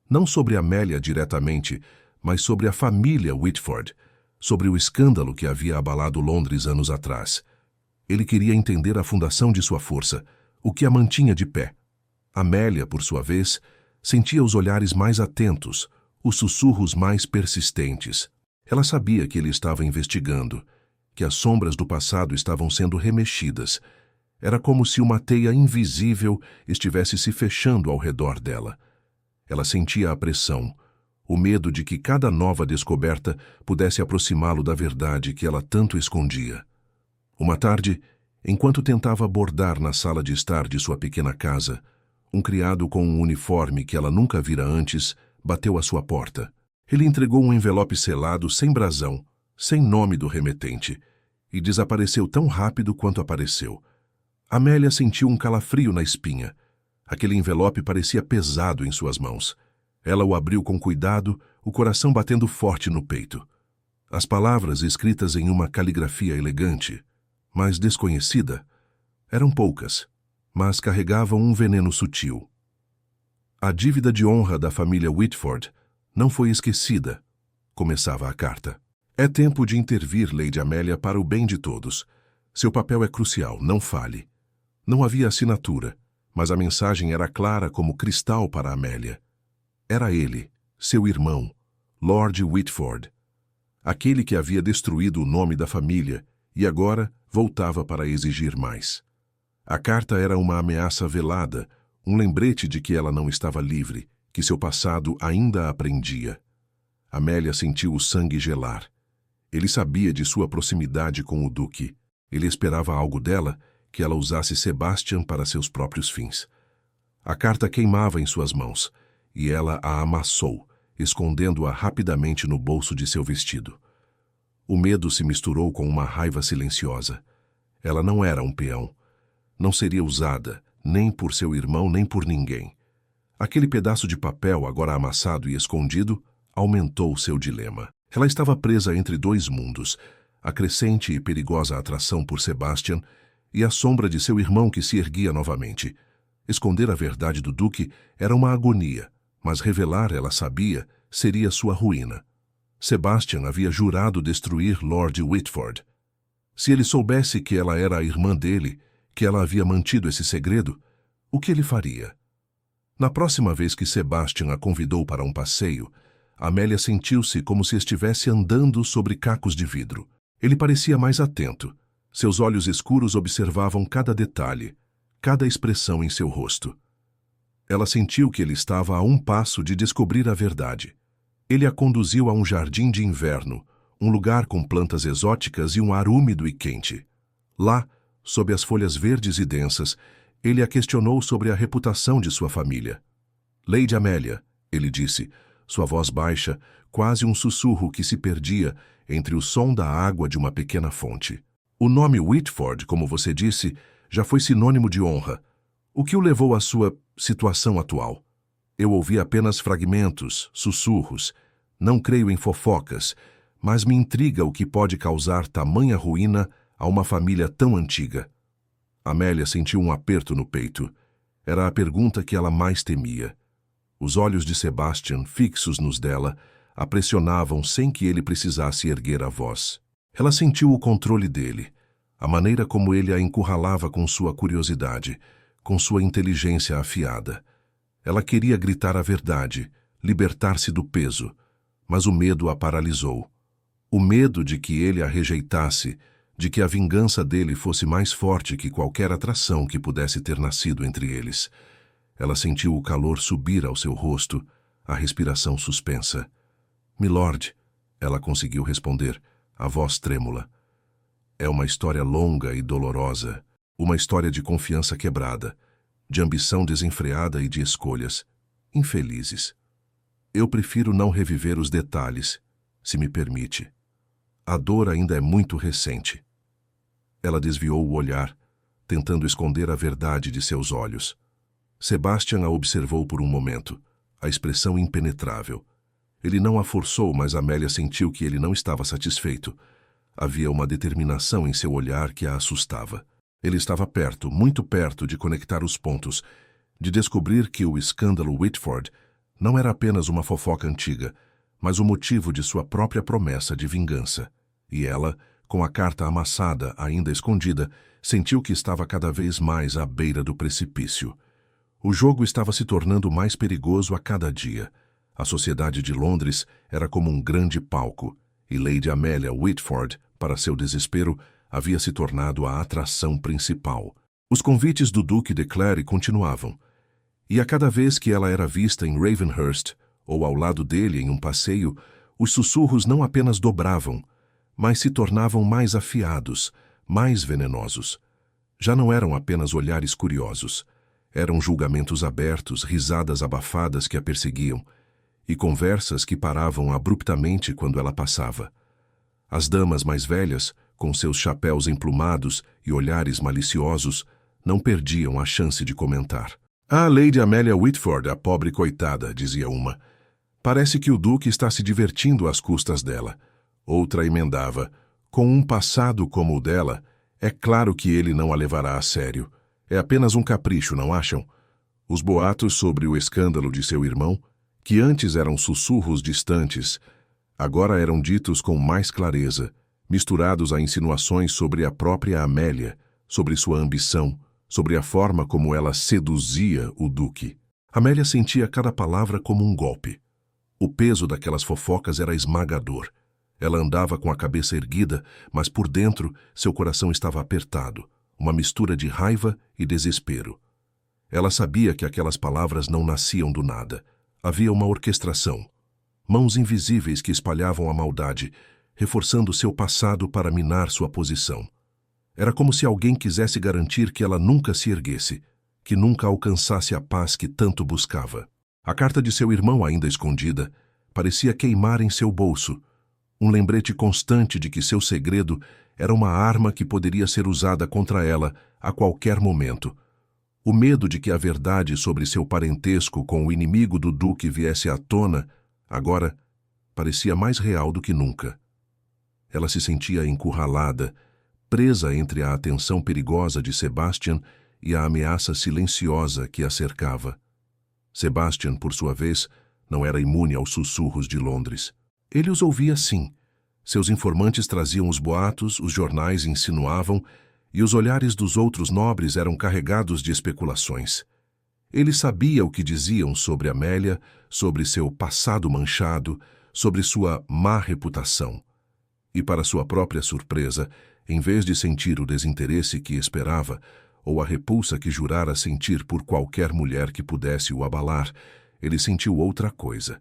não sobre Amélia diretamente, mas sobre a família Whitford, sobre o escândalo que havia abalado Londres anos atrás. Ele queria entender a fundação de sua força, o que a mantinha de pé. Amélia, por sua vez, sentia os olhares mais atentos, os sussurros mais persistentes. Ela sabia que ele estava investigando, que as sombras do passado estavam sendo remexidas. Era como se uma teia invisível estivesse se fechando ao redor dela. Ela sentia a pressão, o medo de que cada nova descoberta pudesse aproximá-lo da verdade que ela tanto escondia. Uma tarde, enquanto tentava bordar na sala de estar de sua pequena casa, um criado com um uniforme que ela nunca vira antes bateu à sua porta. Ele entregou um envelope selado sem brasão, sem nome do remetente, e desapareceu tão rápido quanto apareceu. Amélia sentiu um calafrio na espinha. Aquele envelope parecia pesado em suas mãos. Ela o abriu com cuidado, o coração batendo forte no peito. As palavras, escritas em uma caligrafia elegante, mas desconhecida, eram poucas, mas carregavam um veneno sutil. A dívida de honra da família Whitford não foi esquecida, começava a carta. É tempo de intervir, Lady Amélia, para o bem de todos. Seu papel é crucial, não falhe. Não havia assinatura, mas a mensagem era clara como cristal para Amélia. Era ele, seu irmão, Lord Whitford, aquele que havia destruído o nome da família e agora voltava para exigir mais. A carta era uma ameaça velada, um lembrete de que ela não estava livre, que seu passado ainda a prendia. Amélia sentiu o sangue gelar. Ele sabia de sua proximidade com o Duque. Ele esperava algo dela, que ela usasse Sebastian para seus próprios fins. A carta queimava em suas mãos, e ela a amassou, escondendo-a rapidamente no bolso de seu vestido. O medo se misturou com uma raiva silenciosa. Ela não era um peão. Não seria usada, nem por seu irmão, nem por ninguém. Aquele pedaço de papel, agora amassado e escondido, aumentou seu dilema. Ela estava presa entre dois mundos, a crescente e perigosa atração por Sebastian e a sombra de seu irmão que se erguia novamente. Esconder a verdade do Duque era uma agonia, mas revelar, ela sabia, seria sua ruína. Sebastian havia jurado destruir Lord Whitford. Se ele soubesse que ela era a irmã dele, que ela havia mantido esse segredo, o que ele faria? Na próxima vez que Sebastian a convidou para um passeio, Amélia sentiu-se como se estivesse andando sobre cacos de vidro. Ele parecia mais atento. Seus olhos escuros observavam cada detalhe, cada expressão em seu rosto. Ela sentiu que ele estava a um passo de descobrir a verdade. Ele a conduziu a um jardim de inverno, um lugar com plantas exóticas e um ar úmido e quente. Lá, sob as folhas verdes e densas, ele a questionou sobre a reputação de sua família. Lady Amélia, ele disse, sua voz baixa, quase um sussurro que se perdia entre o som da água de uma pequena fonte. O nome Whitford, como você disse, já foi sinônimo de honra. O que o levou à sua situação atual? Eu ouvi apenas fragmentos, sussurros. Não creio em fofocas, mas me intriga o que pode causar tamanha ruína a uma família tão antiga. Amélia sentiu um aperto no peito. Era a pergunta que ela mais temia. Os olhos de Sebastian, fixos nos dela, a pressionavam sem que ele precisasse erguer a voz. Ela sentiu o controle dele, a maneira como ele a encurralava com sua curiosidade, com sua inteligência afiada. Ela queria gritar a verdade, libertar-se do peso, mas o medo a paralisou. O medo de que ele a rejeitasse, de que a vingança dele fosse mais forte que qualquer atração que pudesse ter nascido entre eles. Ela sentiu o calor subir ao seu rosto, a respiração suspensa. Milord, ela conseguiu responder, a voz trêmula. É uma história longa e dolorosa, uma história de confiança quebrada, de ambição desenfreada e de escolhas infelizes. Eu prefiro não reviver os detalhes, se me permite. A dor ainda é muito recente. Ela desviou o olhar, tentando esconder a verdade de seus olhos. Sebastian a observou por um momento, a expressão impenetrável. Ele não a forçou, mas Amélia sentiu que ele não estava satisfeito. Havia uma determinação em seu olhar que a assustava. Ele estava perto, muito perto de conectar os pontos, de descobrir que o escândalo Whitford não era apenas uma fofoca antiga, mas o motivo de sua própria promessa de vingança. E ela, com a carta amassada ainda escondida, sentiu que estava cada vez mais à beira do precipício. O jogo estava se tornando mais perigoso a cada dia. A sociedade de Londres era como um grande palco, e Lady Amélia Whitford, para seu desespero, havia se tornado a atração principal. Os convites do Duque de Clary continuavam, e a cada vez que ela era vista em Ravenhurst, ou ao lado dele em um passeio, os sussurros não apenas dobravam, mas se tornavam mais afiados, mais venenosos. Já não eram apenas olhares curiosos. Eram julgamentos abertos, risadas abafadas que a perseguiam, e conversas que paravam abruptamente quando ela passava. As damas mais velhas, com seus chapéus emplumados e olhares maliciosos, não perdiam a chance de comentar. "Ah, Lady Amelia Whitford, a pobre coitada", dizia uma. "Parece que o Duque está se divertindo às custas dela." Outra emendava: "Com um passado como o dela, é claro que ele não a levará a sério. É apenas um capricho, não acham?" Os boatos sobre o escândalo de seu irmão, que antes eram sussurros distantes, agora eram ditos com mais clareza, misturados a insinuações sobre a própria Amélia, sobre sua ambição, sobre a forma como ela seduzia o Duque. Amélia sentia cada palavra como um golpe. O peso daquelas fofocas era esmagador. Ela andava com a cabeça erguida, mas por dentro seu coração estava apertado, uma mistura de raiva e desespero. Ela sabia que aquelas palavras não nasciam do nada. Havia uma orquestração. Mãos invisíveis que espalhavam a maldade, reforçando seu passado para minar sua posição. Era como se alguém quisesse garantir que ela nunca se erguesse, que nunca alcançasse a paz que tanto buscava. A carta de seu irmão, ainda escondida, parecia queimar em seu bolso, um lembrete constante de que seu segredo era uma arma que poderia ser usada contra ela a qualquer momento. O medo de que a verdade sobre seu parentesco com o inimigo do Duque viesse à tona, agora, parecia mais real do que nunca. Ela se sentia encurralada, presa entre a atenção perigosa de Sebastian e a ameaça silenciosa que a cercava. Sebastian, por sua vez, não era imune aos sussurros de Londres. Ele os ouvia sim. Seus informantes traziam os boatos, os jornais insinuavam, e os olhares dos outros nobres eram carregados de especulações. Ele sabia o que diziam sobre Amélia, sobre seu passado manchado, sobre sua má reputação. E, para sua própria surpresa, em vez de sentir o desinteresse que esperava, ou a repulsa que jurara sentir por qualquer mulher que pudesse o abalar, ele sentiu outra coisa.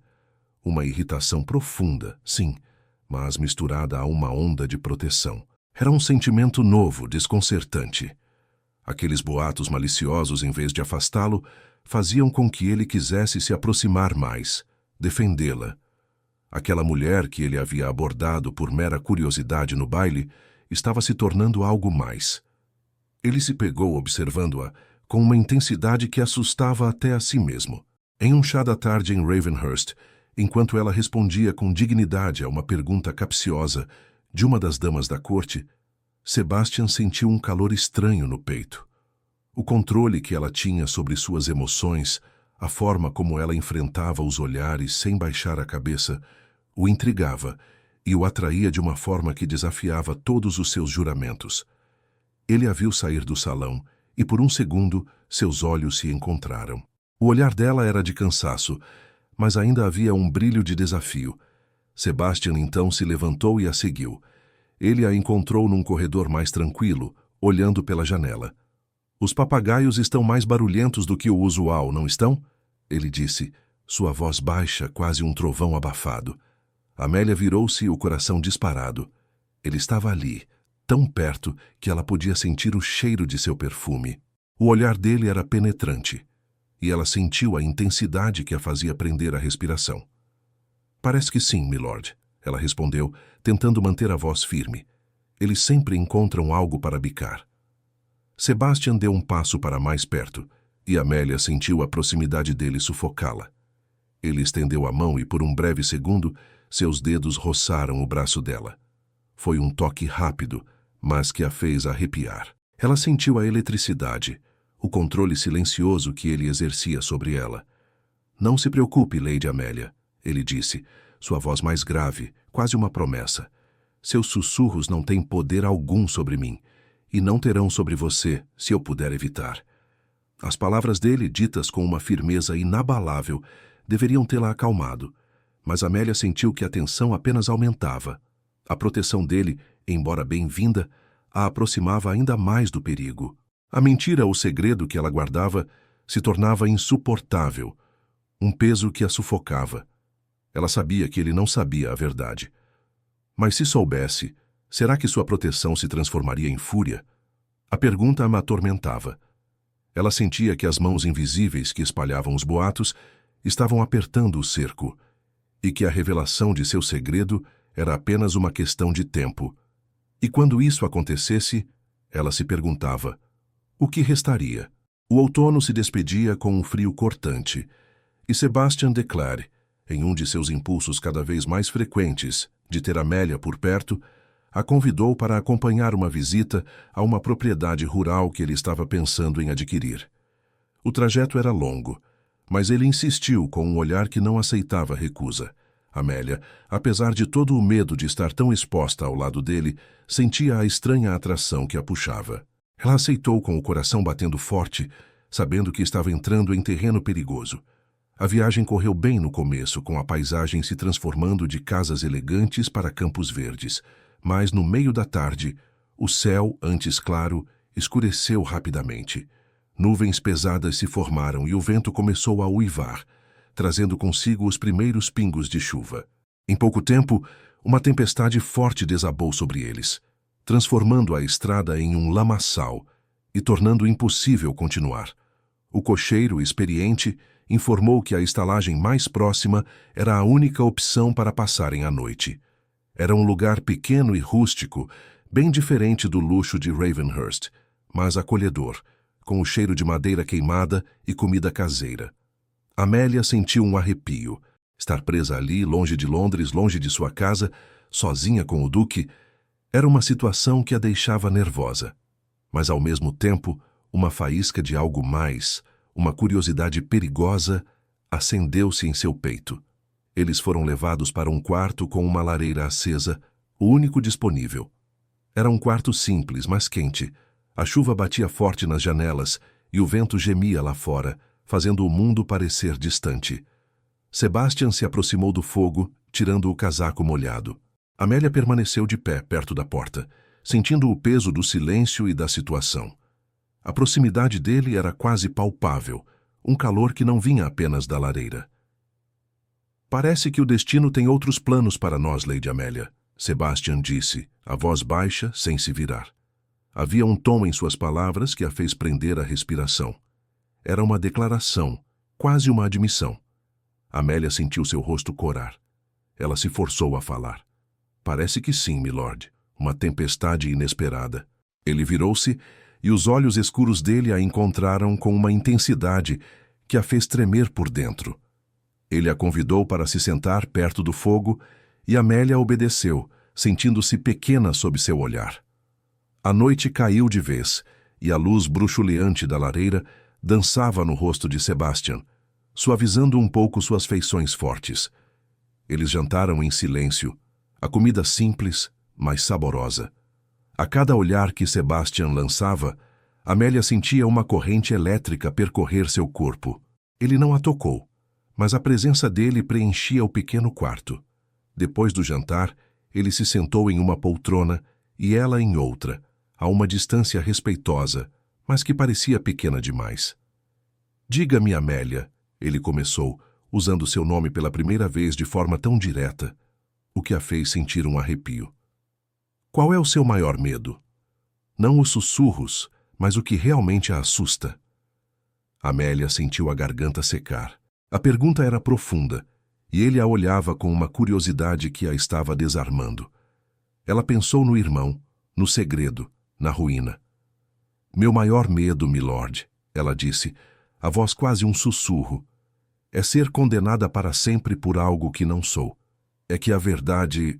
Uma irritação profunda, sim, mas misturada a uma onda de proteção. Era um sentimento novo, desconcertante. Aqueles boatos maliciosos, em vez de afastá-lo, faziam com que ele quisesse se aproximar mais, defendê-la. Aquela mulher que ele havia abordado por mera curiosidade no baile estava se tornando algo mais. Ele se pegou observando-a com uma intensidade que assustava até a si mesmo. Em um chá da tarde em Ravenhurst, enquanto ela respondia com dignidade a uma pergunta capciosa de uma das damas da corte, Sebastian sentiu um calor estranho no peito. O controle que ela tinha sobre suas emoções, a forma como ela enfrentava os olhares sem baixar a cabeça, o intrigava e o atraía de uma forma que desafiava todos os seus juramentos. Ele a viu sair do salão e, por um segundo, seus olhos se encontraram. O olhar dela era de cansaço, mas ainda havia um brilho de desafio. Sebastian então se levantou e a seguiu. Ele a encontrou num corredor mais tranquilo, olhando pela janela. "Os papagaios estão mais barulhentos do que o usual, não estão?" ele disse, sua voz baixa, quase um trovão abafado. Amélia virou-se, o coração disparado. Ele estava ali, tão perto que ela podia sentir o cheiro de seu perfume. O olhar dele era penetrante, e ela sentiu a intensidade que a fazia prender a respiração. "Parece que sim, milord", ela respondeu, tentando manter a voz firme. "Eles sempre encontram algo para bicar." Sebastian deu um passo para mais perto, e Amélia sentiu a proximidade dele sufocá-la. Ele estendeu a mão e, por um breve segundo, seus dedos roçaram o braço dela. Foi um toque rápido, mas que a fez arrepiar. Ela sentiu a eletricidade, o controle silencioso que ele exercia sobre ela. "Não se preocupe, Lady Amélia", ele disse, sua voz mais grave, quase uma promessa. "Seus sussurros não têm poder algum sobre mim, e não terão sobre você, se eu puder evitar." As palavras dele, ditas com uma firmeza inabalável, deveriam tê-la acalmado, mas Amélia sentiu que a tensão apenas aumentava. A proteção dele, embora bem-vinda, a aproximava ainda mais do perigo. A mentira ou segredo que ela guardava se tornava insuportável, um peso que a sufocava. Ela sabia que ele não sabia a verdade. Mas se soubesse, será que sua proteção se transformaria em fúria? A pergunta a atormentava. Ela sentia que as mãos invisíveis que espalhavam os boatos estavam apertando o cerco, e que a revelação de seu segredo era apenas uma questão de tempo. E quando isso acontecesse, ela se perguntava: o que restaria? O outono se despedia com um frio cortante, e Sebastian Declare, em um de seus impulsos cada vez mais frequentes de ter Amélia por perto, a convidou para acompanhar uma visita a uma propriedade rural que ele estava pensando em adquirir. O trajeto era longo, mas ele insistiu com um olhar que não aceitava recusa. Amélia, apesar de todo o medo de estar tão exposta ao lado dele, sentia a estranha atração que a puxava. Ela aceitou com o coração batendo forte, sabendo que estava entrando em terreno perigoso. A viagem correu bem no começo, com a paisagem se transformando de casas elegantes para campos verdes. Mas, no meio da tarde, o céu, antes claro, escureceu rapidamente. Nuvens pesadas se formaram e o vento começou a uivar, trazendo consigo os primeiros pingos de chuva. Em pouco tempo, uma tempestade forte desabou sobre eles, transformando a estrada em um lamaçal e tornando impossível continuar. O cocheiro, experiente, informou que a estalagem mais próxima era a única opção para passarem a noite. Era um lugar pequeno e rústico, bem diferente do luxo de Ravenhurst, mas acolhedor, com o cheiro de madeira queimada e comida caseira. Amélia sentiu um arrepio. Estar presa ali, longe de Londres, longe de sua casa, sozinha com o Duque, era uma situação que a deixava nervosa. Mas, ao mesmo tempo, uma faísca de algo mais, uma curiosidade perigosa, acendeu-se em seu peito. Eles foram levados para um quarto com uma lareira acesa, o único disponível. Era um quarto simples, mas quente. A chuva batia forte nas janelas e o vento gemia lá fora, fazendo o mundo parecer distante. Sebastian se aproximou do fogo, tirando o casaco molhado. Amélia permaneceu de pé perto da porta, sentindo o peso do silêncio e da situação. A proximidade dele era quase palpável, um calor que não vinha apenas da lareira. Parece que o destino tem outros planos para nós, Lady Amélia, Sebastian disse, a voz baixa, sem se virar. Havia um tom em suas palavras que a fez prender a respiração. Era uma declaração, quase uma admissão. Amélia sentiu seu rosto corar. Ela se forçou a falar. Parece que sim, milord. Uma tempestade inesperada. Ele virou-se e os olhos escuros dele a encontraram com uma intensidade que a fez tremer por dentro. Ele a convidou para se sentar perto do fogo e Amélia obedeceu, sentindo-se pequena sob seu olhar. A noite caiu de vez e a luz bruxuleante da lareira dançava no rosto de Sebastian, suavizando um pouco suas feições fortes. Eles jantaram em silêncio, a comida simples, mas saborosa. A cada olhar que Sebastian lançava, Amélia sentia uma corrente elétrica percorrer seu corpo. Ele não a tocou, mas a presença dele preenchia o pequeno quarto. Depois do jantar, ele se sentou em uma poltrona e ela em outra, a uma distância respeitosa, mas que parecia pequena demais. Diga-me, Amélia, ele começou, usando seu nome pela primeira vez de forma tão direta, o que a fez sentir um arrepio. Qual é o seu maior medo? Não os sussurros, mas o que realmente a assusta. Amélia sentiu a garganta secar. A pergunta era profunda, e ele a olhava com uma curiosidade que a estava desarmando. Ela pensou no irmão, no segredo, na ruína. Meu maior medo, milord, ela disse, a voz quase um sussurro, é ser condenada para sempre por algo que não sou. É que a verdade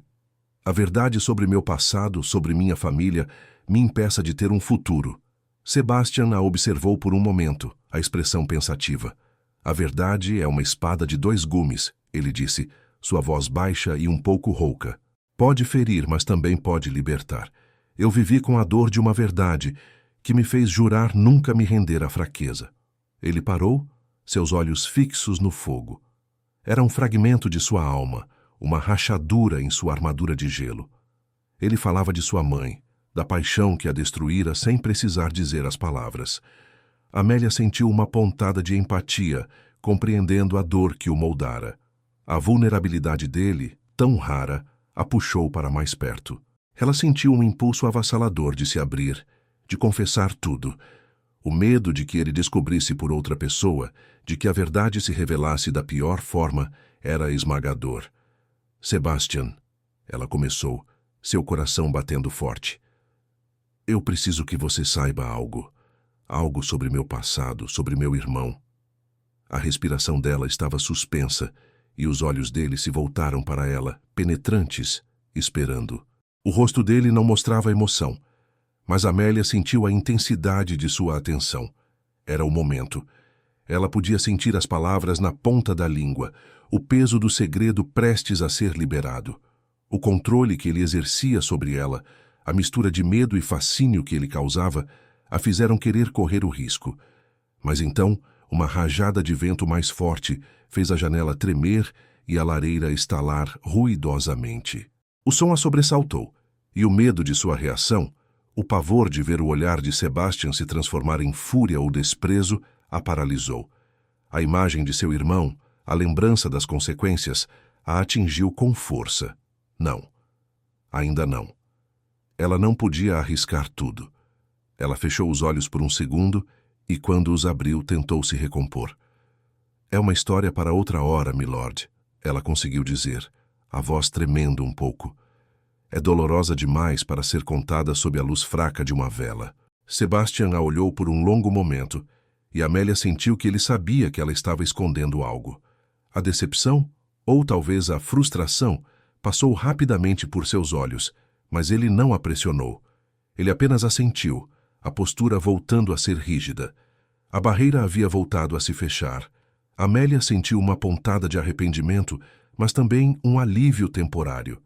sobre meu passado, sobre minha família, me impeça de ter um futuro. Sebastian a observou por um momento, a expressão pensativa. A verdade é uma espada de 2 gumes, ele disse, sua voz baixa e um pouco rouca. Pode ferir, mas também pode libertar. Eu vivi com a dor de uma verdade que me fez jurar nunca me render à fraqueza. Ele parou, seus olhos fixos no fogo. Era um fragmento de sua alma, uma rachadura em sua armadura de gelo. Ele falava de sua mãe, da paixão que a destruíra sem precisar dizer as palavras. Amélia sentiu uma pontada de empatia, compreendendo a dor que o moldara. A vulnerabilidade dele, tão rara, a puxou para mais perto. Ela sentiu um impulso avassalador de se abrir, de confessar tudo. O medo de que ele descobrisse por outra pessoa, de que a verdade se revelasse da pior forma, era esmagador. Sebastian, ela começou, seu coração batendo forte. Eu preciso que você saiba algo. Algo sobre meu passado, sobre meu irmão. A respiração dela estava suspensa e os olhos dele se voltaram para ela, penetrantes, esperando. O rosto dele não mostrava emoção, mas Amélia sentiu a intensidade de sua atenção. Era o momento. Ela podia sentir as palavras na ponta da língua, o peso do segredo prestes a ser liberado. O controle que ele exercia sobre ela, a mistura de medo e fascínio que ele causava, a fizeram querer correr o risco. Mas então, uma rajada de vento mais forte fez a janela tremer e a lareira estalar ruidosamente. O som a sobressaltou, e o medo de sua reação, o pavor de ver o olhar de Sebastian se transformar em fúria ou desprezo, a paralisou. A imagem de seu irmão, a lembrança das consequências, a atingiu com força. Não. Ainda não. Ela não podia arriscar tudo. Ela fechou os olhos por um segundo e, quando os abriu, tentou se recompor. É uma história para outra hora, milord, ela conseguiu dizer, a voz tremendo um pouco. É dolorosa demais para ser contada sob a luz fraca de uma vela. Sebastian a olhou por um longo momento e Amélia sentiu que ele sabia que ela estava escondendo algo. A decepção, ou talvez a frustração, passou rapidamente por seus olhos, mas ele não a pressionou. Ele apenas assentiu, a postura voltando a ser rígida. A barreira havia voltado a se fechar. Amélia sentiu uma pontada de arrependimento, mas também um alívio temporário.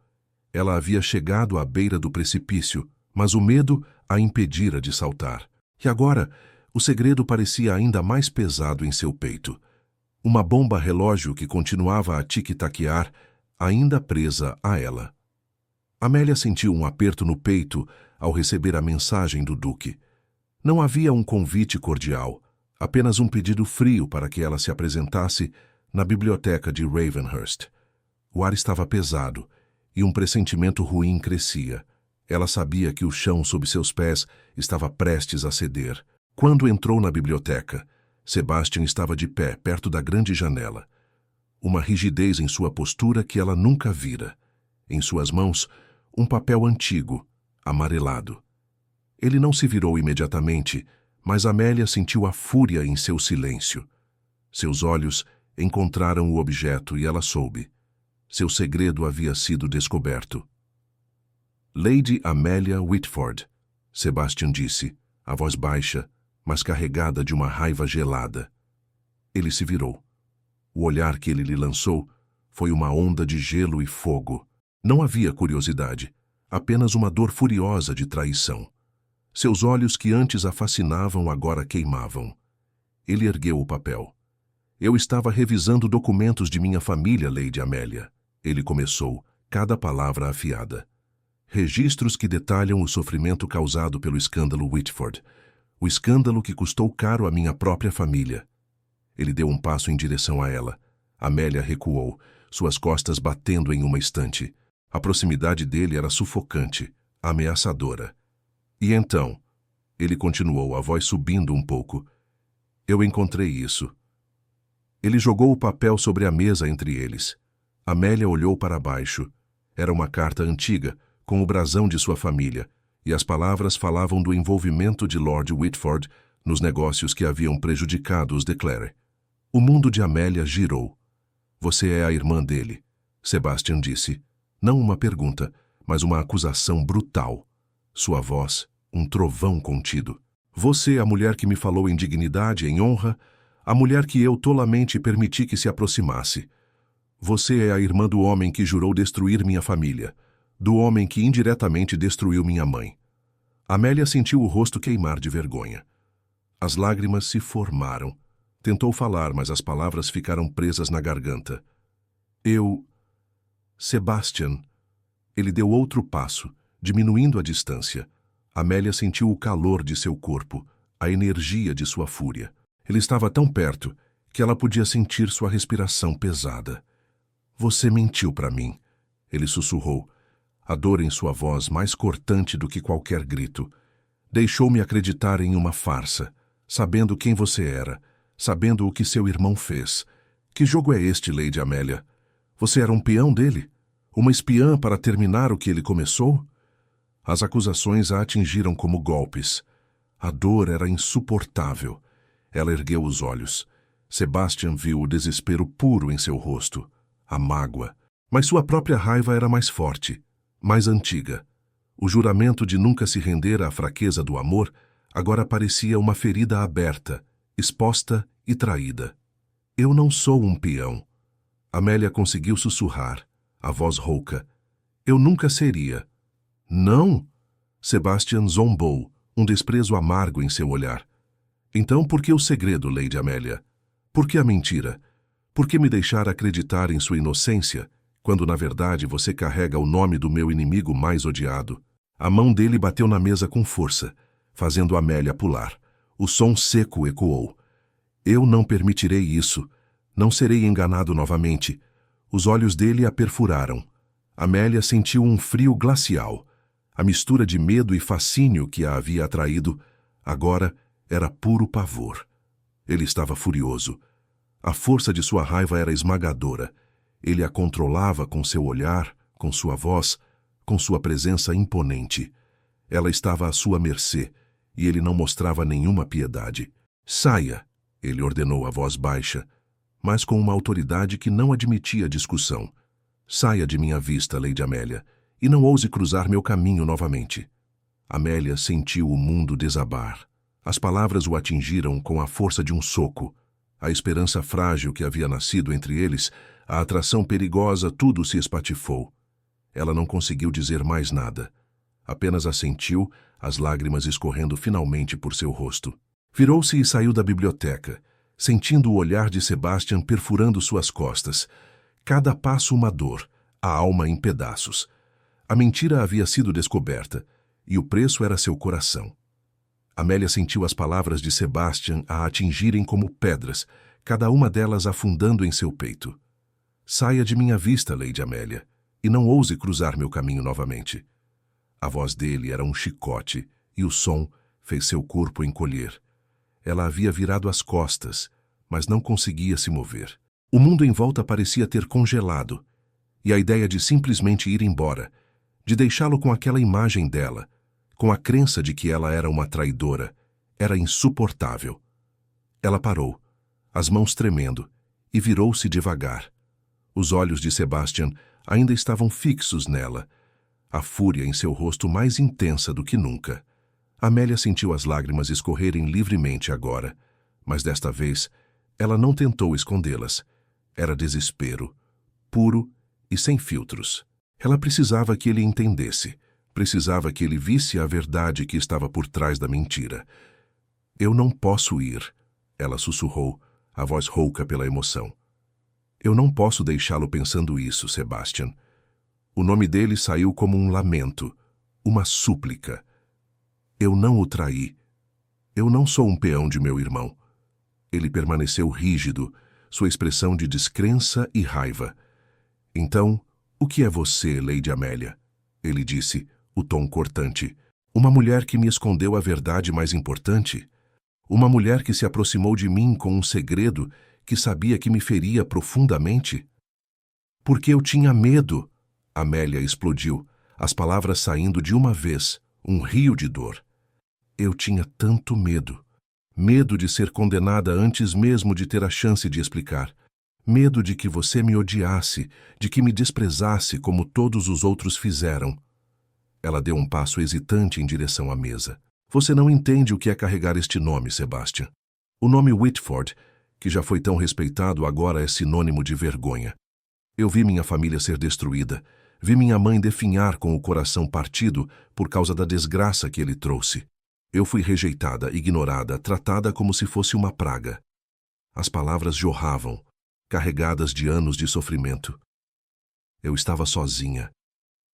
Ela havia chegado à beira do precipício, mas o medo a impedira de saltar. E agora, o segredo parecia ainda mais pesado em seu peito. Uma bomba relógio que continuava a tic-taquear, ainda presa a ela. Amélia sentiu um aperto no peito ao receber a mensagem do Duque. Não havia um convite cordial, apenas um pedido frio para que ela se apresentasse na biblioteca de Ravenhurst. O ar estava pesado e um pressentimento ruim crescia. Ela sabia que o chão sob seus pés estava prestes a ceder. Quando entrou na biblioteca, Sebastian estava de pé perto da grande janela. Uma rigidez em sua postura que ela nunca vira. Em suas mãos, um papel antigo, amarelado. Ele não se virou imediatamente, mas Amélia sentiu a fúria em seu silêncio. Seus olhos encontraram o objeto e ela soube. Seu segredo havia sido descoberto. Lady Amélia Whitford, Sebastian disse, a voz baixa, mas carregada de uma raiva gelada. Ele se virou. O olhar que ele lhe lançou foi uma onda de gelo e fogo. Não havia curiosidade, apenas uma dor furiosa de traição. Seus olhos que antes a fascinavam agora queimavam. Ele ergueu o papel. Eu estava revisando documentos de minha família, Lady Amélia. Ele começou, cada palavra afiada. Registros que detalham o sofrimento causado pelo escândalo Whitford. O escândalo que custou caro à minha própria família. Ele deu um passo em direção a ela. Amélia recuou, suas costas batendo em uma estante. A proximidade dele era sufocante, ameaçadora. E então, ele continuou, a voz subindo um pouco. Eu encontrei isso. Ele jogou o papel sobre a mesa entre eles. Amélia olhou para baixo. Era uma carta antiga, com o brasão de sua família, e as palavras falavam do envolvimento de Lord Whitford nos negócios que haviam prejudicado os de Clare. O mundo de Amélia girou. Você é a irmã dele, Sebastian disse. Não uma pergunta, mas uma acusação brutal. Sua voz, um trovão contido. Você, a mulher que me falou em dignidade, em honra, a mulher que eu tolamente permiti que se aproximasse. Você é a irmã do homem que jurou destruir minha família, do homem que indiretamente destruiu minha mãe. Amélia sentiu o rosto queimar de vergonha. As lágrimas se formaram. Tentou falar, mas as palavras ficaram presas na garganta. Sebastian. Ele deu outro passo, diminuindo a distância. Amélia sentiu o calor de seu corpo, a energia de sua fúria. Ele estava tão perto que ela podia sentir sua respiração pesada. Você mentiu para mim, ele sussurrou, a dor em sua voz mais cortante do que qualquer grito. Deixou-me acreditar em uma farsa, sabendo quem você era, sabendo o que seu irmão fez. Que jogo é este, Lady Amélia? Você era um peão dele? Uma espiã para terminar o que ele começou? As acusações a atingiram como golpes. A dor era insuportável. Ela ergueu os olhos. Sebastian viu o desespero puro em seu rosto, a mágoa. Mas sua própria raiva era mais forte, mais antiga. O juramento de nunca se render à fraqueza do amor agora parecia uma ferida aberta, exposta e traída. Eu não sou um peão. Amélia conseguiu sussurrar, a voz rouca. Eu nunca seria. Não? Sebastian zombou, um desprezo amargo em seu olhar. Então por que o segredo, Lady Amélia? Por que a mentira? Por que me deixar acreditar em sua inocência, quando na verdade você carrega o nome do meu inimigo mais odiado? A mão dele bateu na mesa com força, fazendo Amélia pular. O som seco ecoou. Eu não permitirei isso. Não serei enganado novamente. Os olhos dele a perfuraram. Amélia sentiu um frio glacial. A mistura de medo e fascínio que a havia atraído, agora era puro pavor. Ele estava furioso. A força de sua raiva era esmagadora. Ele a controlava com seu olhar, com sua voz, com sua presença imponente. Ela estava à sua mercê, e ele não mostrava nenhuma piedade. Saia, ele ordenou a voz baixa, mas com uma autoridade que não admitia discussão. Saia de minha vista, Lady Amélia, e não ouse cruzar meu caminho novamente. Amélia sentiu o mundo desabar. As palavras o atingiram com a força de um soco. A esperança frágil que havia nascido entre eles, a atração perigosa, tudo se espatifou. Ela não conseguiu dizer mais nada. Apenas assentiu, as lágrimas escorrendo finalmente por seu rosto. Virou-se e saiu da biblioteca, sentindo o olhar de Sebastian perfurando suas costas. Cada passo uma dor, a alma em pedaços. A mentira havia sido descoberta, e o preço era seu coração. Amélia sentiu as palavras de Sebastian a atingirem como pedras, cada uma delas afundando em seu peito. Saia de minha vista, Lady Amélia, e não ouse cruzar meu caminho novamente. A voz dele era um chicote, e o som fez seu corpo encolher. Ela havia virado as costas, mas não conseguia se mover. O mundo em volta parecia ter congelado, e a ideia de simplesmente ir embora, de deixá-lo com aquela imagem dela, com a crença de que ela era uma traidora, era insuportável. Ela parou, as mãos tremendo, e virou-se devagar. Os olhos de Sebastian ainda estavam fixos nela, a fúria em seu rosto mais intensa do que nunca. Amélia sentiu as lágrimas escorrerem livremente agora, mas desta vez ela não tentou escondê-las. Era desespero, puro e sem filtros. Ela precisava que ele entendesse. Precisava que ele visse a verdade que estava por trás da mentira. Eu não posso ir, ela sussurrou, a voz rouca pela emoção. Eu não posso deixá-lo pensando isso, Sebastian. O nome dele saiu como um lamento, uma súplica. Eu não o traí. Eu não sou um peão de meu irmão. Ele permaneceu rígido, sua expressão de descrença e raiva. Então, o que é você, Lady Amélia? Ele disse, o tom cortante. Uma mulher que me escondeu a verdade mais importante? Uma mulher que se aproximou de mim com um segredo que sabia que me feria profundamente? Porque eu tinha medo. Amélia explodiu, as palavras saindo de uma vez, um rio de dor. Eu tinha tanto medo. Medo de ser condenada antes mesmo de ter a chance de explicar. Medo de que você me odiasse, de que me desprezasse como todos os outros fizeram. Ela deu um passo hesitante em direção à mesa. Você não entende o que é carregar este nome, Sebastian. O nome Whitford, que já foi tão respeitado, agora é sinônimo de vergonha. Eu vi minha família ser destruída. Vi minha mãe definhar com o coração partido por causa da desgraça que ele trouxe. Eu fui rejeitada, ignorada, tratada como se fosse uma praga. As palavras jorravam, carregadas de anos de sofrimento. Eu estava sozinha,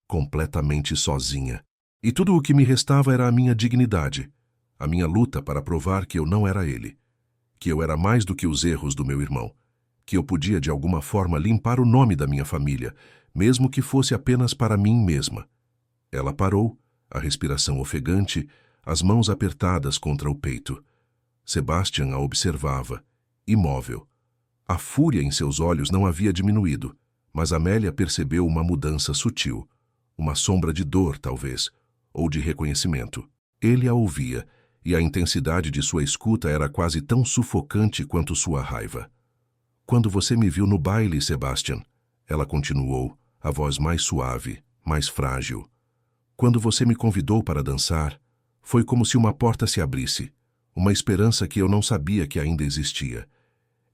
completamente sozinha. E tudo o que me restava era a minha dignidade, a minha luta para provar que eu não era ele, que eu era mais do que os erros do meu irmão, que eu podia de alguma forma limpar o nome da minha família, mesmo que fosse apenas para mim mesma. Ela parou, a respiração ofegante, as mãos apertadas contra o peito. Sebastian a observava, imóvel. A fúria em seus olhos não havia diminuído, mas Amélia percebeu uma mudança sutil, uma sombra de dor, talvez, ou de reconhecimento. Ele a ouvia, e a intensidade de sua escuta era quase tão sufocante quanto sua raiva. Quando você me viu no baile, Sebastian, ela continuou, a voz mais suave, mais frágil. Quando você me convidou para dançar, foi como se uma porta se abrisse, uma esperança que eu não sabia que ainda existia.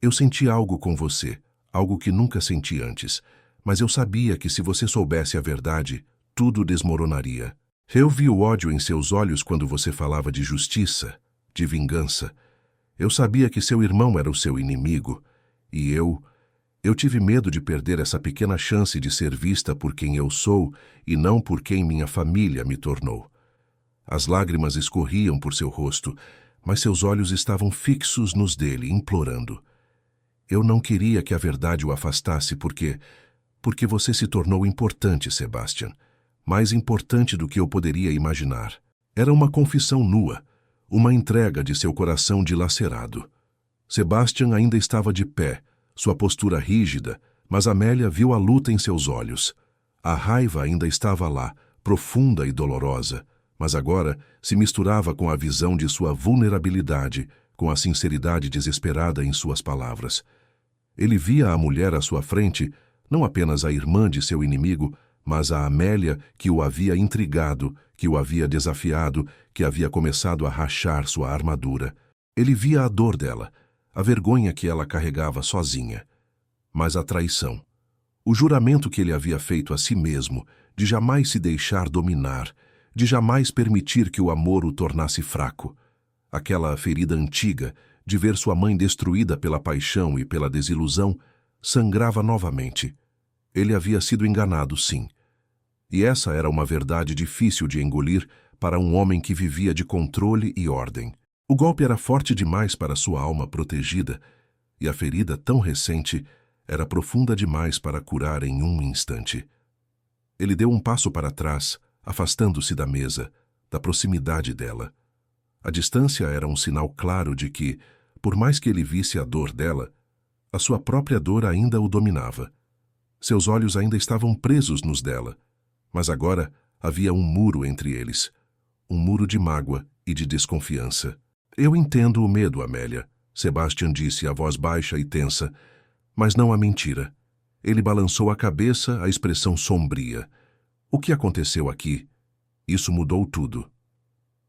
Eu senti algo com você, algo que nunca senti antes, mas eu sabia que se você soubesse a verdade, tudo desmoronaria. Eu vi o ódio em seus olhos quando você falava de justiça, de vingança. Eu sabia que seu irmão era o seu inimigo, e eu tive medo de perder essa pequena chance de ser vista por quem eu sou e não por quem minha família me tornou. As lágrimas escorriam por seu rosto, mas seus olhos estavam fixos nos dele, implorando. Eu não queria que a verdade o afastasse porque você se tornou importante, Sebastian. Mais importante do que eu poderia imaginar. Era uma confissão nua, uma entrega de seu coração dilacerado. Sebastian ainda estava de pé, sua postura rígida, mas Amélia viu a luta em seus olhos. A raiva ainda estava lá, profunda e dolorosa, mas agora se misturava com a visão de sua vulnerabilidade, com a sinceridade desesperada em suas palavras. Ele via a mulher à sua frente, não apenas a irmã de seu inimigo, mas a Amélia que o havia intrigado, que o havia desafiado, que havia começado a rachar sua armadura. Ele via a dor dela, a vergonha que ela carregava sozinha. Mas a traição, o juramento que ele havia feito a si mesmo, de jamais se deixar dominar, de jamais permitir que o amor o tornasse fraco. Aquela ferida antiga, de ver sua mãe destruída pela paixão e pela desilusão, sangrava novamente. Ele havia sido enganado, sim. E essa era uma verdade difícil de engolir para um homem que vivia de controle e ordem. O golpe era forte demais para sua alma protegida, e a ferida tão recente era profunda demais para curar em um instante. Ele deu um passo para trás, afastando-se da mesa, da proximidade dela. A distância era um sinal claro de que, por mais que ele visse a dor dela, a sua própria dor ainda o dominava. Seus olhos ainda estavam presos nos dela, mas agora havia um muro entre eles, um muro de mágoa e de desconfiança. Eu entendo o medo, Amélia, Sebastian disse, a voz baixa e tensa, mas não a mentira. Ele balançou a cabeça, a expressão sombria. O que aconteceu aqui? Isso mudou tudo.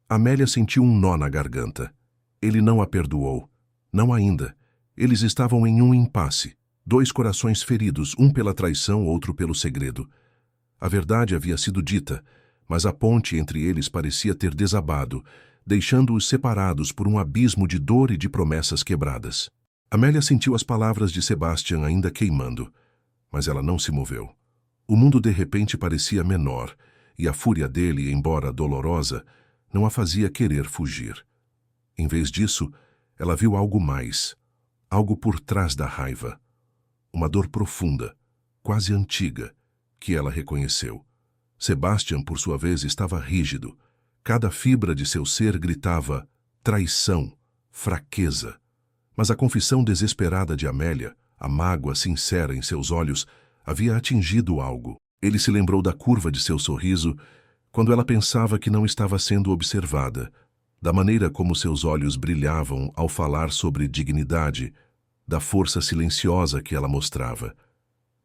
Amélia sentiu um nó na garganta. Ele não a perdoou. Não ainda. Eles estavam em um impasse. Dois corações feridos, um pela traição, outro pelo segredo. A verdade havia sido dita, mas a ponte entre eles parecia ter desabado, deixando-os separados por um abismo de dor e de promessas quebradas. Amélia sentiu as palavras de Sebastian ainda queimando, mas ela não se moveu. O mundo de repente parecia menor, e a fúria dele, embora dolorosa, não a fazia querer fugir. Em vez disso, ela viu algo mais, algo por trás da raiva. Uma dor profunda, quase antiga, que ela reconheceu. Sebastian, por sua vez, estava rígido. Cada fibra de seu ser gritava traição, fraqueza. Mas a confissão desesperada de Amélia, a mágoa sincera em seus olhos, havia atingido algo. Ele se lembrou da curva de seu sorriso quando ela pensava que não estava sendo observada, da maneira como seus olhos brilhavam ao falar sobre dignidade, da força silenciosa que ela mostrava.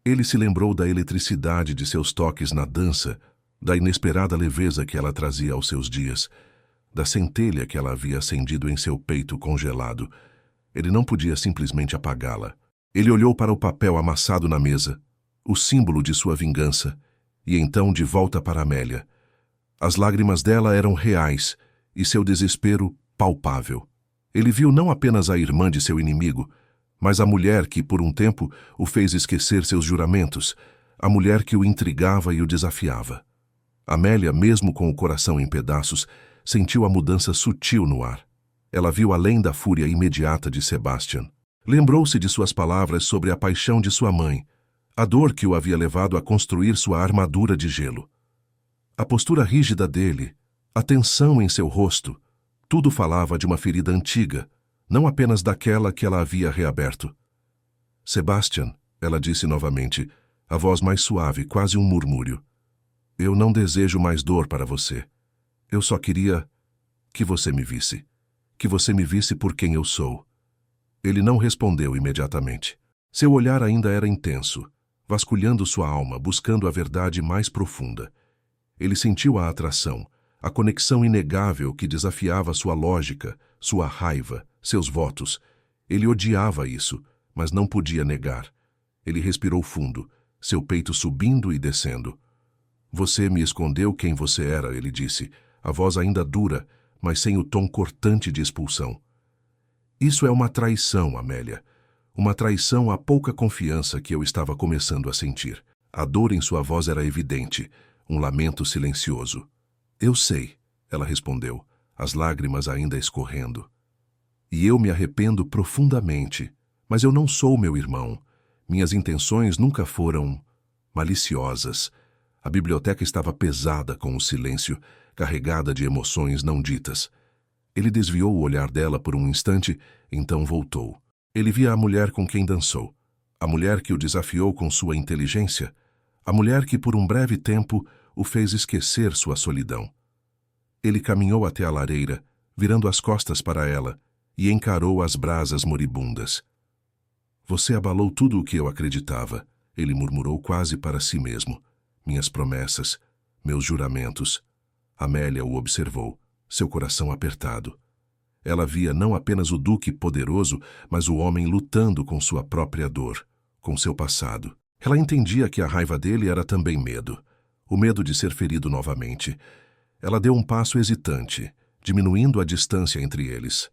Ele se lembrou da eletricidade de seus toques na dança, da inesperada leveza que ela trazia aos seus dias, da centelha que ela havia acendido em seu peito congelado. Ele não podia simplesmente apagá-la. Ele olhou para o papel amassado na mesa, o símbolo de sua vingança, e então de volta para Amélia. As lágrimas dela eram reais e seu desespero palpável. Ele viu não apenas a irmã de seu inimigo, mas a mulher que, por um tempo, o fez esquecer seus juramentos, a mulher que o intrigava e o desafiava. Amélia, mesmo com o coração em pedaços, sentiu a mudança sutil no ar. Ela viu além da fúria imediata de Sebastian. Lembrou-se de suas palavras sobre a paixão de sua mãe, a dor que o havia levado a construir sua armadura de gelo. A postura rígida dele, a tensão em seu rosto, tudo falava de uma ferida antiga, não apenas daquela que ela havia reaberto. Sebastian, ela disse novamente, a voz mais suave, quase um murmúrio. Eu não desejo mais dor para você. Eu só queria que você me visse. Que você me visse por quem eu sou. Ele não respondeu imediatamente. Seu olhar ainda era intenso, vasculhando sua alma, buscando a verdade mais profunda. Ele sentiu a atração, a conexão inegável que desafiava sua lógica, sua raiva, seus votos. Ele odiava isso, mas não podia negar. Ele respirou fundo, seu peito subindo e descendo. Você me escondeu quem você era, ele disse, a voz ainda dura, mas sem o tom cortante de expulsão. Isso é uma traição, Amélia. Uma traição à pouca confiança que eu estava começando a sentir. A dor em sua voz era evidente, um lamento silencioso. Eu sei, ela respondeu, as lágrimas ainda escorrendo. E eu me arrependo profundamente, mas eu não sou meu irmão. Minhas intenções nunca foram maliciosas. A biblioteca estava pesada com o silêncio, carregada de emoções não ditas. Ele desviou o olhar dela por um instante, então voltou. Ele via a mulher com quem dançou, a mulher que o desafiou com sua inteligência, a mulher que por um breve tempo o fez esquecer sua solidão. Ele caminhou até a lareira, virando as costas para ela, e encarou as brasas moribundas. Você abalou tudo o que eu acreditava, ele murmurou quase para si mesmo. Minhas promessas, meus juramentos. Amélia o observou, seu coração apertado. Ela via não apenas o duque poderoso, mas o homem lutando com sua própria dor, com seu passado. Ela entendia que a raiva dele era também medo, o medo de ser ferido novamente. Ela deu um passo hesitante, diminuindo a distância entre eles.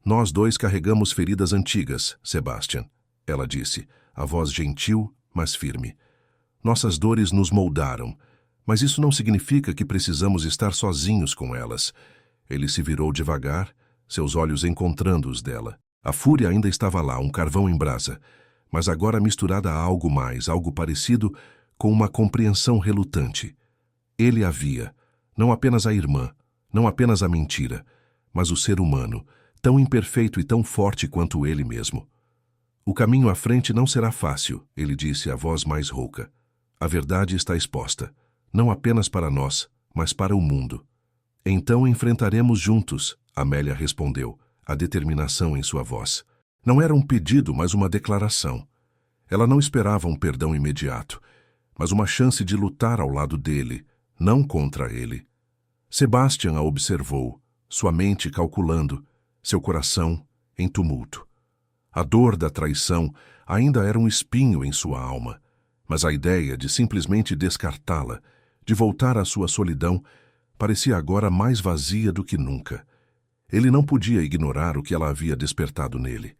Nós dois carregamos feridas antigas, Sebastian, ela disse, a voz gentil, mas firme. Nossas dores nos moldaram, mas isso não significa que precisamos estar sozinhos com elas. Ele se virou devagar, seus olhos encontrando os dela. A fúria ainda estava lá, um carvão em brasa, mas agora misturada a algo mais, algo parecido com uma compreensão relutante. Ele a via, não apenas a irmã, não apenas a mentira, mas o ser humano, tão imperfeito e tão forte quanto ele mesmo. O caminho à frente não será fácil, ele disse, a voz mais rouca. A verdade está exposta, não apenas para nós, mas para o mundo. Então enfrentaremos juntos, Amélia respondeu, a determinação em sua voz. Não era um pedido, mas uma declaração. Ela não esperava um perdão imediato, mas uma chance de lutar ao lado dele, não contra ele. Sebastian a observou, sua mente calculando, seu coração em tumulto. A dor da traição ainda era um espinho em sua alma, mas a ideia de simplesmente descartá-la, de voltar à sua solidão, parecia agora mais vazia do que nunca. Ele não podia ignorar o que ela havia despertado nele.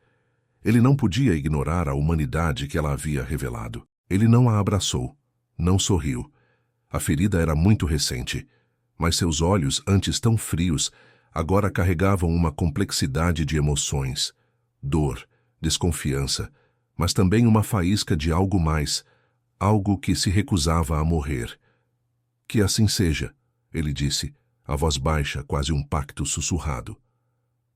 Ele não podia ignorar a humanidade que ela havia revelado. Ele não a abraçou, não sorriu. A ferida era muito recente, mas seus olhos, antes tão frios, agora carregavam uma complexidade de emoções, dor, desconfiança, mas também uma faísca de algo mais, algo que se recusava a morrer. Que assim seja, ele disse, a voz baixa, quase um pacto sussurrado.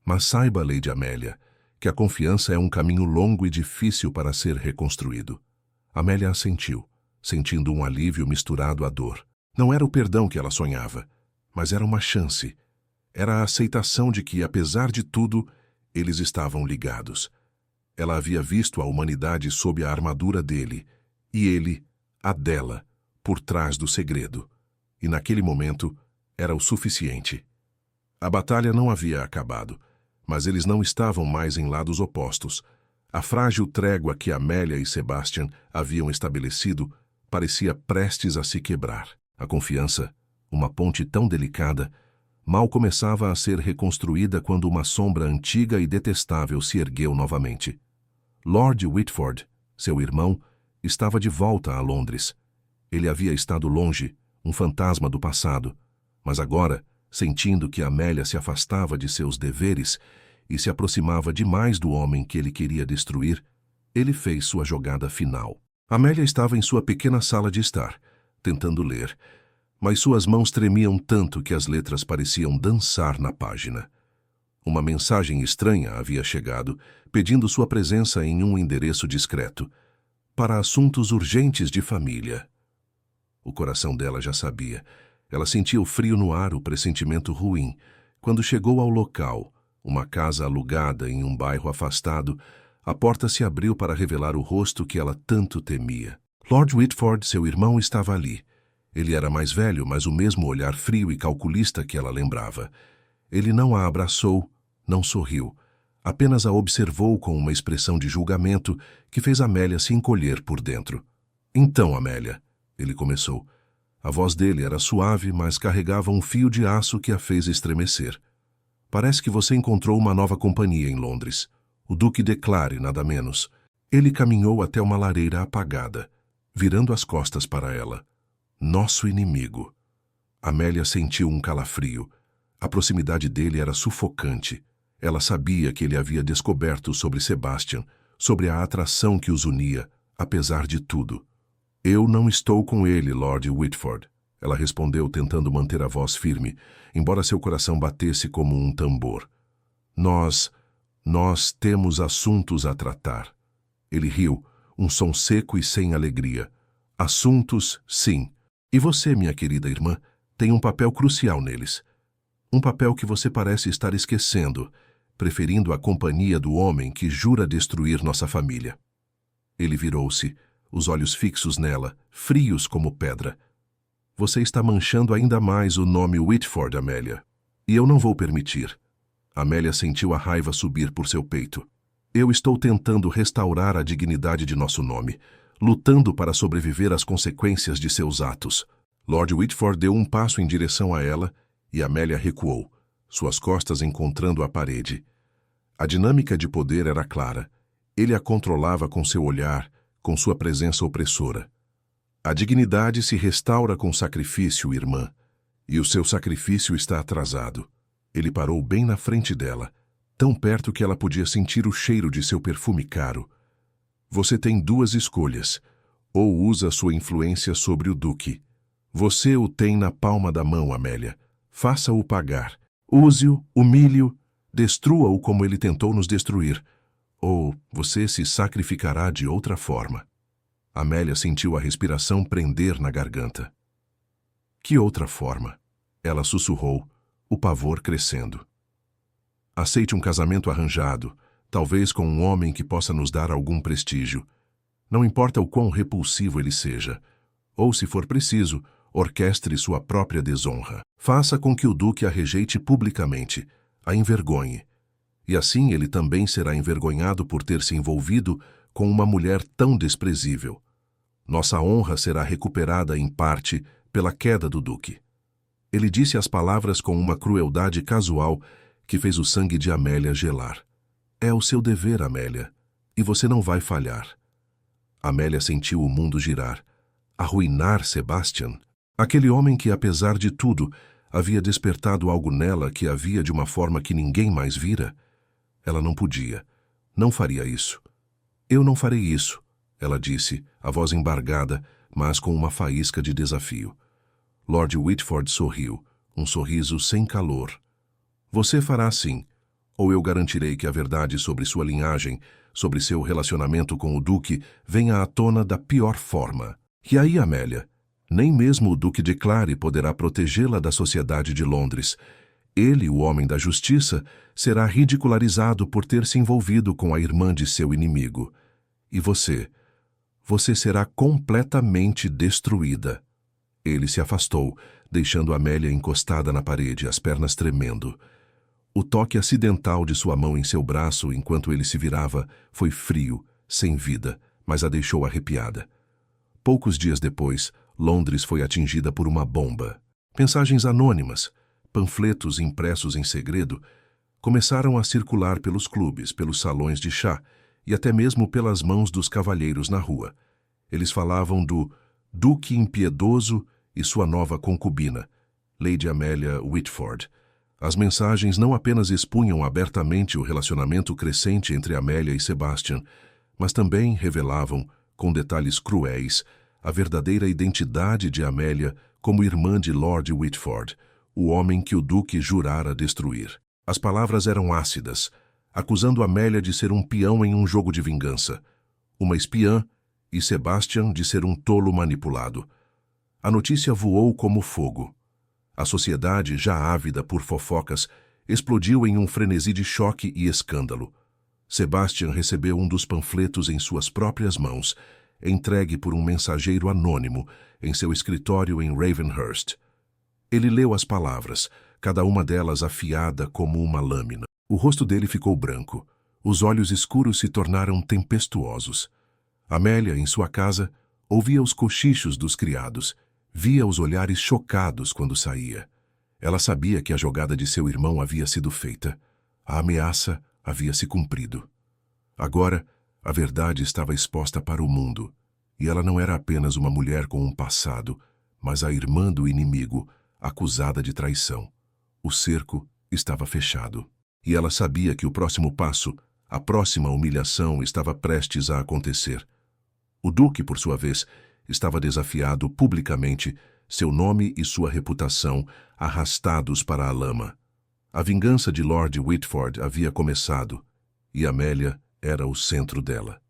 Mas saiba, Lady Amélia, que a confiança é um caminho longo e difícil para ser reconstruído. Amélia assentiu, sentindo um alívio misturado à dor. Não era o perdão que ela sonhava, mas era uma chance. Era a aceitação de que, apesar de tudo, eles estavam ligados. Ela havia visto a humanidade sob a armadura dele, e ele, a dela, por trás do segredo. E naquele momento, era o suficiente. A batalha não havia acabado, mas eles não estavam mais em lados opostos. A frágil trégua que Amélia e Sebastian haviam estabelecido parecia prestes a se quebrar. A confiança, uma ponte tão delicada, mal começava a ser reconstruída quando uma sombra antiga e detestável se ergueu novamente. Lord Whitford, seu irmão, estava de volta a Londres. Ele havia estado longe, um fantasma do passado, mas agora, sentindo que Amélia se afastava de seus deveres e se aproximava demais do homem que ele queria destruir, ele fez sua jogada final. Amélia estava em sua pequena sala de estar, tentando ler, mas suas mãos tremiam tanto que as letras pareciam dançar na página. Uma mensagem estranha havia chegado, pedindo sua presença em um endereço discreto, para assuntos urgentes de família. O coração dela já sabia. Ela sentia o frio no ar, o pressentimento ruim. Quando chegou ao local, uma casa alugada em um bairro afastado, a porta se abriu para revelar o rosto que ela tanto temia. Lord Whitford, seu irmão, estava ali. Ele era mais velho, mas o mesmo olhar frio e calculista que ela lembrava. Ele não a abraçou, não sorriu. Apenas a observou com uma expressão de julgamento que fez Amélia se encolher por dentro. Então, Amélia, ele começou. A voz dele era suave, mas carregava um fio de aço que a fez estremecer. Parece que você encontrou uma nova companhia em Londres. O Duque de Clare, nada menos. Ele caminhou até uma lareira apagada, virando as costas para ela. Nosso inimigo. Amélia sentiu um calafrio. A proximidade dele era sufocante. Ela sabia que ele havia descoberto sobre Sebastian, sobre a atração que os unia, apesar de tudo. Eu não estou com ele, Lord Whitford, ela respondeu tentando manter a voz firme, embora seu coração batesse como um tambor. Nós temos assuntos a tratar. Ele riu, um som seco e sem alegria. Assuntos, sim. E você, minha querida irmã, tem um papel crucial neles. Um papel que você parece estar esquecendo, preferindo a companhia do homem que jura destruir nossa família. Ele virou-se, os olhos fixos nela, frios como pedra. Você está manchando ainda mais o nome Whitford, Amélia. E eu não vou permitir. Amélia sentiu a raiva subir por seu peito. Eu estou tentando restaurar a dignidade de nosso nome, lutando para sobreviver às consequências de seus atos. Lord Whitford deu um passo em direção a ela e Amélia recuou, suas costas encontrando a parede. A dinâmica de poder era clara. Ele a controlava com seu olhar, com sua presença opressora. A dignidade se restaura com sacrifício, irmã, e o seu sacrifício está atrasado. Ele parou bem na frente dela, tão perto que ela podia sentir o cheiro de seu perfume caro. Você tem duas escolhas. Ou usa sua influência sobre o Duque. Você o tem na palma da mão, Amélia. Faça-o pagar. Use-o, humilhe-o, destrua-o como ele tentou nos destruir. Ou você se sacrificará de outra forma. Amélia sentiu a respiração prender na garganta. Que outra forma? Ela sussurrou, o pavor crescendo. Aceite um casamento arranjado, talvez com um homem que possa nos dar algum prestígio. Não importa o quão repulsivo ele seja. Ou, se for preciso, orquestre sua própria desonra. Faça com que o Duque a rejeite publicamente, a envergonhe. E assim ele também será envergonhado por ter se envolvido com uma mulher tão desprezível. Nossa honra será recuperada, em parte, pela queda do Duque. Ele disse as palavras com uma crueldade casual que fez o sangue de Amélia gelar. É o seu dever, Amélia, e você não vai falhar. Amélia sentiu o mundo girar. Arruinar Sebastian? Aquele homem que, apesar de tudo, havia despertado algo nela que havia de uma forma que ninguém mais vira? Ela não podia. Não faria isso. Eu não farei isso, ela disse, a voz embargada, mas com uma faísca de desafio. Lord Whitford sorriu, um sorriso sem calor. Você fará assim, ou eu garantirei que a verdade sobre sua linhagem, sobre seu relacionamento com o Duque, venha à tona da pior forma. E aí, Amélia? Nem mesmo o Duque de Clare poderá protegê-la da sociedade de Londres. Ele, o homem da justiça, será ridicularizado por ter se envolvido com a irmã de seu inimigo. E você? Você será completamente destruída. Ele se afastou, deixando Amélia encostada na parede, as pernas tremendo. O toque acidental de sua mão em seu braço enquanto ele se virava foi frio, sem vida, mas a deixou arrepiada. Poucos dias depois, Londres foi atingida por uma bomba. Mensagens anônimas, panfletos impressos em segredo, começaram a circular pelos clubes, pelos salões de chá e até mesmo pelas mãos dos cavalheiros na rua. Eles falavam do Duque impiedoso e sua nova concubina, Lady Amelia Whitford. As mensagens não apenas expunham abertamente o relacionamento crescente entre Amelia e Sebastian, mas também revelavam, com detalhes cruéis, a verdadeira identidade de Amelia como irmã de Lord Whitford, o homem que o duque jurara destruir. As palavras eram ácidas, acusando Amelia de ser um peão em um jogo de vingança, uma espiã, e Sebastian de ser um tolo manipulado. A notícia voou como fogo. A sociedade, já ávida por fofocas, explodiu em um frenesi de choque e escândalo. Sebastian recebeu um dos panfletos em suas próprias mãos, entregue por um mensageiro anônimo em seu escritório em Ravenhurst. Ele leu as palavras, cada uma delas afiada como uma lâmina. O rosto dele ficou branco. Os olhos escuros se tornaram tempestuosos. Amélia, em sua casa, ouvia os cochichos dos criados, via os olhares chocados quando saía. Ela sabia que a jogada de seu irmão havia sido feita. A ameaça havia se cumprido. Agora, a verdade estava exposta para o mundo, e ela não era apenas uma mulher com um passado, mas a irmã do inimigo, acusada de traição. O cerco estava fechado. E ela sabia que o próximo passo, a próxima humilhação, estava prestes a acontecer. O duque, por sua vez, estava desafiado publicamente, seu nome e sua reputação arrastados para a lama. A vingança de Lord Whitford havia começado, e Amelia era o centro dela.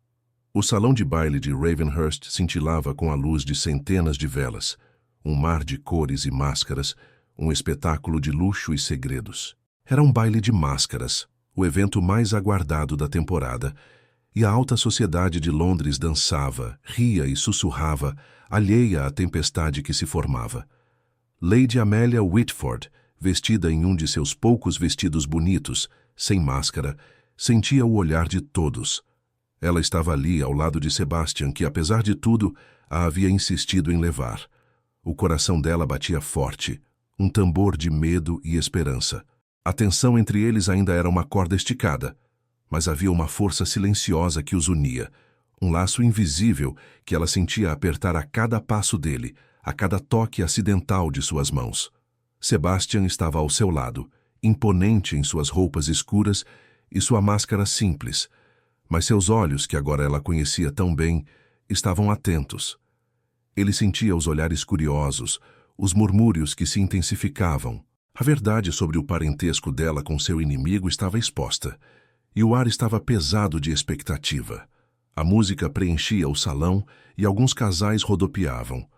O salão de baile de Ravenhurst cintilava com a luz de centenas de velas, um mar de cores e máscaras, um espetáculo de luxo e segredos. Era um baile de máscaras, o evento mais aguardado da temporada, e a alta sociedade de Londres dançava, ria e sussurrava, alheia à tempestade que se formava. Lady Amelia Whitford, vestida em um de seus poucos vestidos bonitos, sem máscara, sentia o olhar de todos. Ela estava ali ao lado de Sebastian, que, apesar de tudo, a havia insistido em levar. O coração dela batia forte, um tambor de medo e esperança. A tensão entre eles ainda era uma corda esticada, mas havia uma força silenciosa que os unia, um laço invisível que ela sentia apertar a cada passo dele, a cada toque acidental de suas mãos. Sebastian estava ao seu lado, imponente em suas roupas escuras e sua máscara simples, mas seus olhos, que agora ela conhecia tão bem, estavam atentos. Ele sentia os olhares curiosos, os murmúrios que se intensificavam. A verdade sobre o parentesco dela com seu inimigo estava exposta, e o ar estava pesado de expectativa. A música preenchia o salão e alguns casais rodopiavam.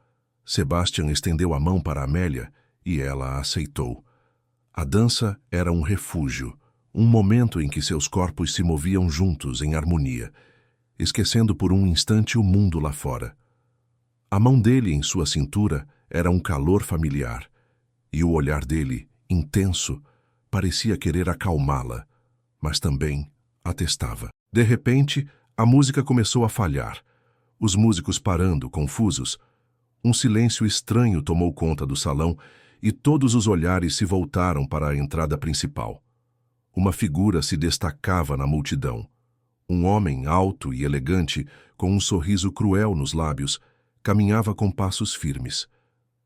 Sebastian estendeu a mão para Amélia e ela a aceitou. A dança era um refúgio, um momento em que seus corpos se moviam juntos em harmonia, esquecendo por um instante o mundo lá fora. A mão dele em sua cintura era um calor familiar, e o olhar dele, intenso, parecia querer acalmá-la, mas também a testava. De repente, a música começou a falhar. Os músicos parando, confusos. Um silêncio estranho tomou conta do salão e todos os olhares se voltaram para a entrada principal. Uma figura se destacava na multidão. Um homem alto e elegante, com um sorriso cruel nos lábios, caminhava com passos firmes.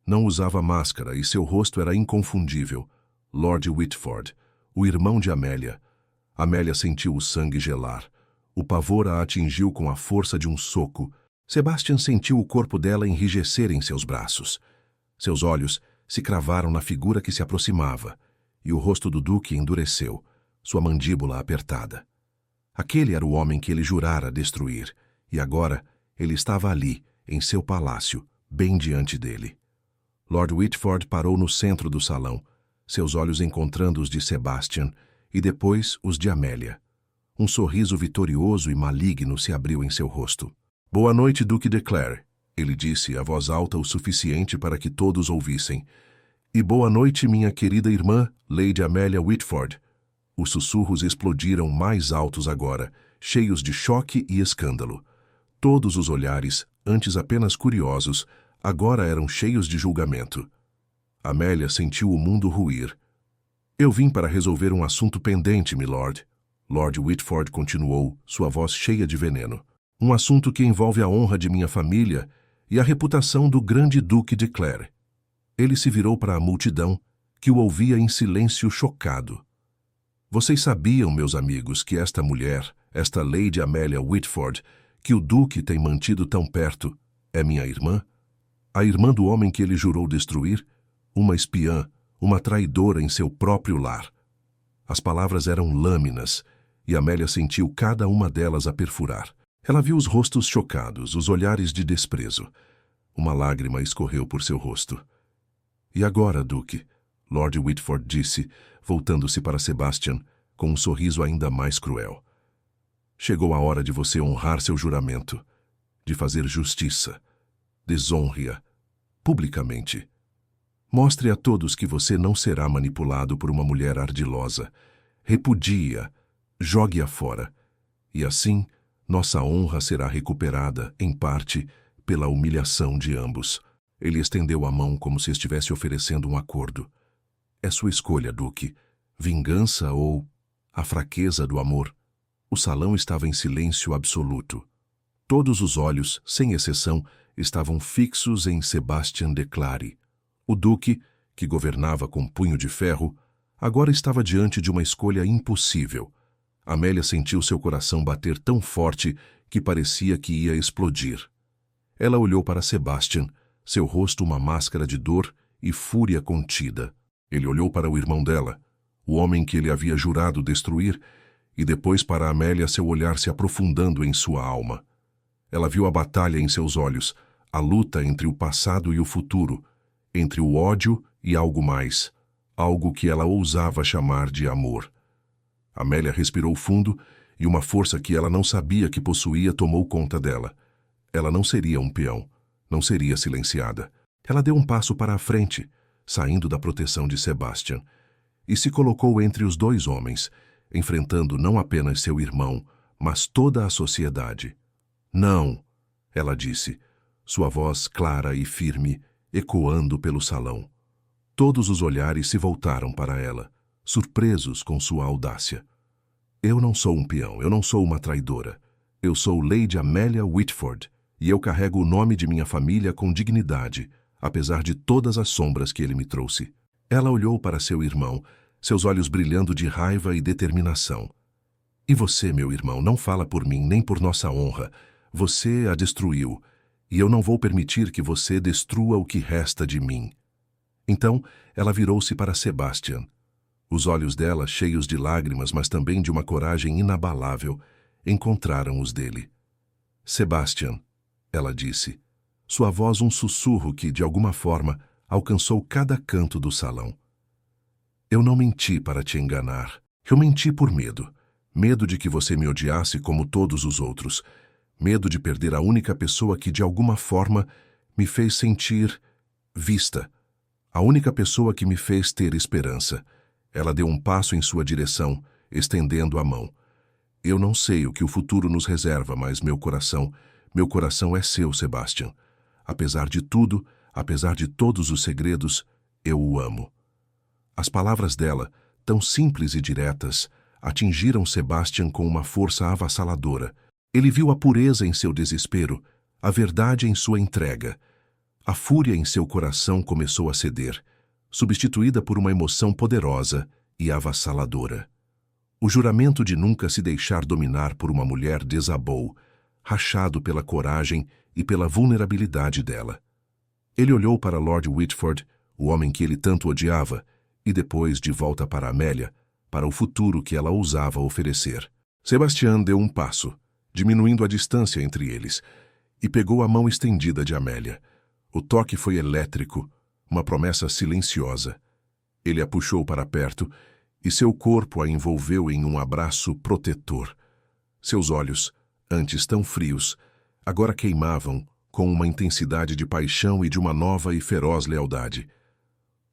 Não usava máscara e seu rosto era inconfundível. Lord Whitford, o irmão de Amélia. Amélia sentiu o sangue gelar. O pavor a atingiu com a força de um soco. Sebastian sentiu o corpo dela enrijecer em seus braços. Seus olhos se cravaram na figura que se aproximava, e o rosto do duque endureceu, sua mandíbula apertada. Aquele era o homem que ele jurara destruir, e agora ele estava ali, em seu palácio, bem diante dele. Lord Whitford parou no centro do salão, seus olhos encontrando os de Sebastian e depois os de Amélia. Um sorriso vitorioso e maligno se abriu em seu rosto. "Boa noite, Duque de Clare", ele disse a voz alta o suficiente para que todos ouvissem. "E boa noite, minha querida irmã, Lady Amelia Whitford." Os sussurros explodiram mais altos agora, cheios de choque e escândalo. Todos os olhares, antes apenas curiosos, agora eram cheios de julgamento. Amélia sentiu o mundo ruir. "Eu vim para resolver um assunto pendente, milord." Lord Whitford continuou, sua voz cheia de veneno. "Um assunto que envolve a honra de minha família e a reputação do grande Duque de Clare." Ele se virou para a multidão, que o ouvia em silêncio chocado. Vocês sabiam, meus amigos, que esta mulher, esta Lady Amelia Whitford, que o Duque tem mantido tão perto, é minha irmã? A irmã do homem que ele jurou destruir? Uma espiã, uma traidora em seu próprio lar. As palavras eram lâminas, e Amélia sentiu cada uma delas a perfurar. Ela viu os rostos chocados, os olhares de desprezo. Uma lágrima escorreu por seu rosto. E agora, Duque? Lord Whitford disse, voltando-se para Sebastian, com um sorriso ainda mais cruel. Chegou a hora de você honrar seu juramento, de fazer justiça. Desonre-a, publicamente. Mostre a todos que você não será manipulado por uma mulher ardilosa. Repudie-a, jogue-a fora. E assim, nossa honra será recuperada, em parte, pela humilhação de ambos. Ele estendeu a mão como se estivesse oferecendo um acordo. É sua escolha, Duque. Vingança ou a fraqueza do amor? O salão estava em silêncio absoluto. Todos os olhos, sem exceção, estavam fixos em Sebastian de Clary. O Duque, que governava com punho de ferro, agora estava diante de uma escolha impossível. Amélia sentiu seu coração bater tão forte que parecia que ia explodir. Ela olhou para Sebastian, seu rosto uma máscara de dor e fúria contida. Ele olhou para o irmão dela, o homem que ele havia jurado destruir, e depois para Amélia, seu olhar se aprofundando em sua alma. Ela viu a batalha em seus olhos, a luta entre o passado e o futuro, entre o ódio e algo mais, algo que ela ousava chamar de amor. Amélia respirou fundo e uma força que ela não sabia que possuía tomou conta dela. Ela não seria um peão, não seria silenciada. Ela deu um passo para a frente, saindo da proteção de Sebastian, e se colocou entre os dois homens, enfrentando não apenas seu irmão, mas toda a sociedade. Não, ela disse, sua voz clara e firme, ecoando pelo salão. Todos os olhares se voltaram para ela, surpresos com sua audácia. Eu não sou um peão, eu não sou uma traidora. Eu sou Lady Amelia Whitford, e eu carrego o nome de minha família com dignidade, apesar de todas as sombras que ele me trouxe. Ela olhou para seu irmão, seus olhos brilhando de raiva e determinação. E você, meu irmão, não fala por mim nem por nossa honra. Você a destruiu, e eu não vou permitir que você destrua o que resta de mim. Então, ela virou-se para Sebastian. Os olhos dela, cheios de lágrimas, mas também de uma coragem inabalável, encontraram os dele. Sebastian, ela disse, sua voz um sussurro que, de alguma forma, alcançou cada canto do salão. Eu não menti para te enganar. Eu menti por medo. Medo de que você me odiasse como todos os outros. Medo de perder a única pessoa que, de alguma forma, me fez sentir vista. A única pessoa que me fez ter esperança. Ela deu um passo em sua direção, estendendo a mão. Eu não sei o que o futuro nos reserva, mas meu coração é seu, Sebastian. Apesar de tudo, apesar de todos os segredos, eu o amo. As palavras dela, tão simples e diretas, atingiram Sebastian com uma força avassaladora. Ele viu a pureza em seu desespero, a verdade em sua entrega. A fúria em seu coração começou a ceder, substituída por uma emoção poderosa e avassaladora. O juramento de nunca se deixar dominar por uma mulher desabou, rachado pela coragem e pela vulnerabilidade dela. Ele olhou para Lord Whitford, o homem que ele tanto odiava, e depois de volta para Amélia, para o futuro que ela ousava oferecer. Sebastian deu um passo, diminuindo a distância entre eles, e pegou a mão estendida de Amélia. O toque foi elétrico, uma promessa silenciosa. Ele a puxou para perto, e seu corpo a envolveu em um abraço protetor. Seus olhos, antes tão frios, agora queimavam com uma intensidade de paixão e de uma nova e feroz lealdade.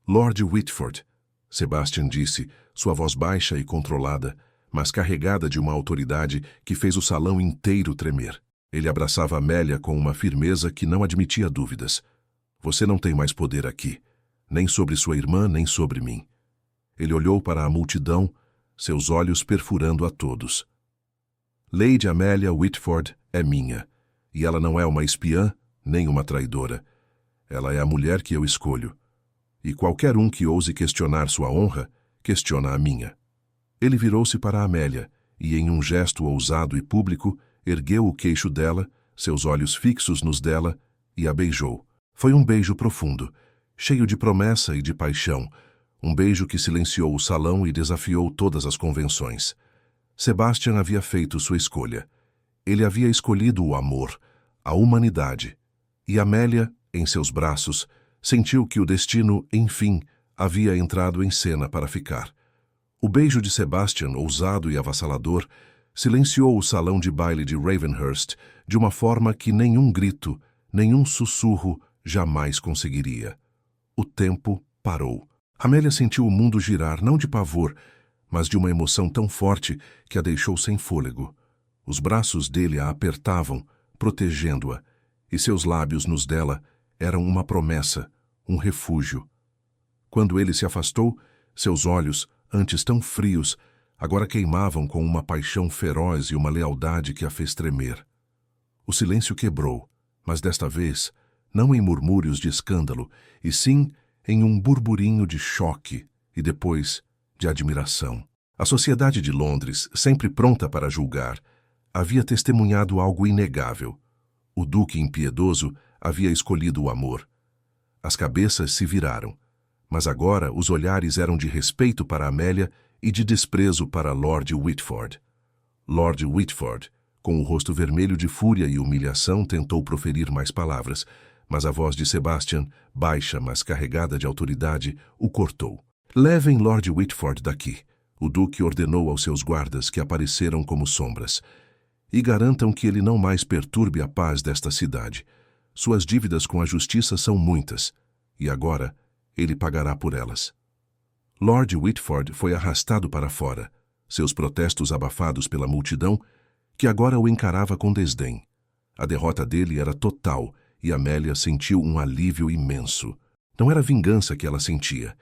Lord Whitford, Sebastian disse, sua voz baixa e controlada, mas carregada de uma autoridade que fez o salão inteiro tremer. Ele abraçava Amélia com uma firmeza que não admitia dúvidas. Você não tem mais poder aqui, nem sobre sua irmã, nem sobre mim. Ele olhou para a multidão, seus olhos perfurando a todos. Lady Amelia Whitford é minha, e ela não é uma espiã, nem uma traidora. Ela é a mulher que eu escolho. e qualquer um que ouse questionar sua honra, questiona a minha. Ele virou-se para Amélia e, em um gesto ousado e público, ergueu o queixo dela, seus olhos fixos nos dela, e a beijou. Foi um beijo profundo, cheio de promessa e de paixão, um beijo que silenciou o salão e desafiou todas as convenções. Sebastian havia feito sua escolha. Ele havia escolhido o amor, a humanidade. E Amélia, em seus braços, sentiu que o destino, enfim, havia entrado em cena para ficar. O beijo de Sebastian, ousado e avassalador, silenciou o salão de baile de Ravenhurst de uma forma que nenhum grito, nenhum sussurro jamais conseguiria. O tempo parou. Amélia sentiu o mundo girar, não de pavor, mas de uma emoção tão forte que a deixou sem fôlego. Os braços dele a apertavam, protegendo-a, e seus lábios nos dela eram uma promessa, um refúgio. Quando ele se afastou, seus olhos, antes tão frios, agora queimavam com uma paixão feroz e uma lealdade que a fez tremer. O silêncio quebrou, mas desta vez, não em murmúrios de escândalo, e sim em um burburinho de choque e depois de admiração. A sociedade de Londres, sempre pronta para julgar, havia testemunhado algo inegável. O duque impiedoso havia escolhido o amor. As cabeças se viraram, mas agora os olhares eram de respeito para Amélia e de desprezo para Lord Whitford. Lord Whitford, com o rosto vermelho de fúria e humilhação, tentou proferir mais palavras, mas a voz de Sebastian, baixa mas carregada de autoridade, o cortou. Levem Lord Whitford daqui, o duque ordenou aos seus guardas que apareceram como sombras, e garantam que ele não mais perturbe a paz desta cidade. Suas dívidas com a justiça são muitas, e agora ele pagará por elas. Lord Whitford foi arrastado para fora, seus protestos abafados pela multidão, que agora o encarava com desdém. A derrota dele era total, e Amélia sentiu um alívio imenso. Não era vingança que ela sentia,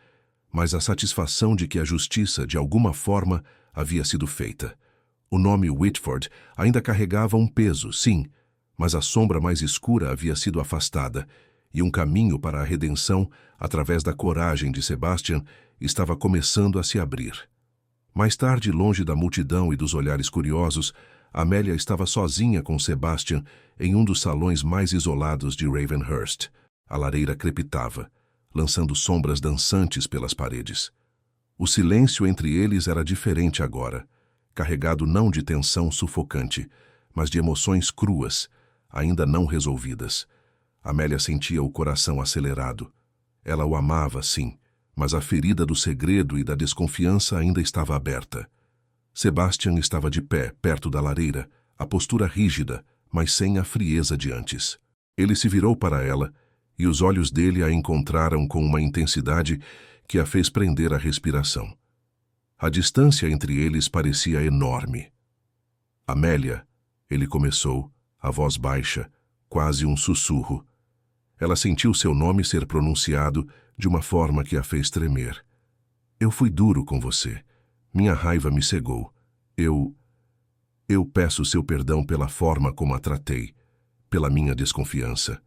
mas a satisfação de que a justiça, de alguma forma, havia sido feita. O nome Whitford ainda carregava um peso, sim, mas a sombra mais escura havia sido afastada, e um caminho para a redenção, através da coragem de Sebastian, estava começando a se abrir. Mais tarde, longe da multidão e dos olhares curiosos, Amélia estava sozinha com Sebastian em um dos salões mais isolados de Ravenhurst. A lareira crepitava, lançando sombras dançantes pelas paredes. O silêncio entre eles era diferente agora, carregado não de tensão sufocante, mas de emoções cruas, ainda não resolvidas. Amélia sentia o coração acelerado. Ela o amava, sim, mas a ferida do segredo e da desconfiança ainda estava aberta. Sebastian estava de pé, perto da lareira, a postura rígida, mas sem a frieza de antes. Ele se virou para ela, e os olhos dele a encontraram com uma intensidade que a fez prender a respiração. A distância entre eles parecia enorme. Amélia, ele começou, a voz baixa, quase um sussurro. Ela sentiu seu nome ser pronunciado de uma forma que a fez tremer. Eu fui duro com você. Minha raiva me cegou. Eu peço seu perdão pela forma como a tratei, pela minha desconfiança.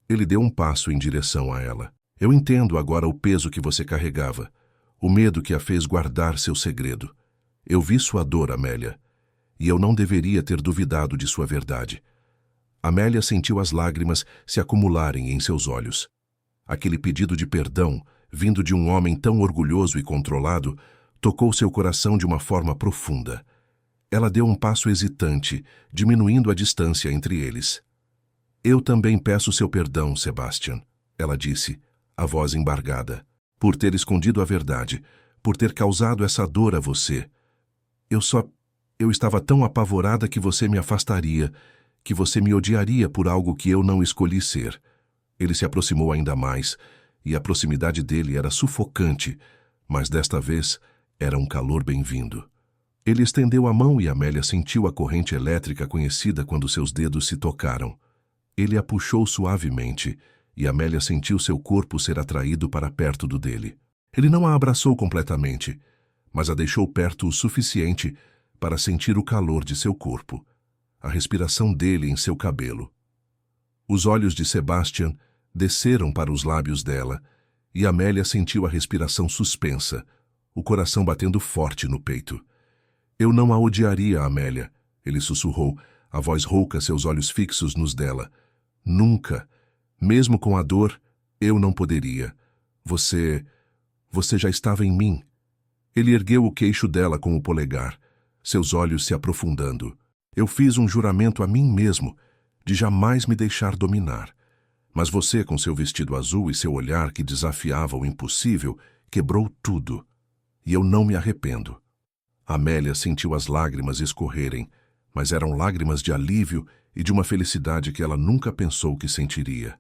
Ele deu um passo em direção a ela. Eu entendo agora o peso que você carregava, o medo que a fez guardar seu segredo. Eu vi sua dor, Amélia, e eu não deveria ter duvidado de sua verdade. Amélia sentiu as lágrimas se acumularem em seus olhos. Aquele pedido de perdão, vindo de um homem tão orgulhoso e controlado, tocou seu coração de uma forma profunda. Ela deu um passo hesitante, diminuindo a distância entre eles. Eu também peço seu perdão, Sebastian, ela disse, a voz embargada, por ter escondido a verdade, por ter causado essa dor a você. Eu estava tão apavorada que você me afastaria, que você me odiaria por algo que eu não escolhi ser. Ele se aproximou ainda mais, e a proximidade dele era sufocante, mas desta vez era um calor bem-vindo. Ele estendeu a mão e Amélia sentiu a corrente elétrica conhecida quando seus dedos se tocaram. Ele a puxou suavemente, e Amélia sentiu seu corpo ser atraído para perto do dele. Ele não a abraçou completamente, mas a deixou perto o suficiente para sentir o calor de seu corpo, a respiração dele em seu cabelo. Os olhos de Sebastian desceram para os lábios dela, e Amélia sentiu a respiração suspensa, o coração batendo forte no peito. Eu não a odiaria, Amélia, ele sussurrou, a voz rouca, seus olhos fixos nos dela. Nunca. Mesmo com a dor, eu não poderia. Você já estava em mim. Ele ergueu o queixo dela com o polegar, seus olhos se aprofundando. Eu fiz um juramento a mim mesmo, de jamais me deixar dominar. Mas você, com seu vestido azul e seu olhar que desafiava o impossível, quebrou tudo. E eu não me arrependo. Amélia sentiu as lágrimas escorrerem, mas eram lágrimas de alívio e de uma felicidade que ela nunca pensou que sentiria.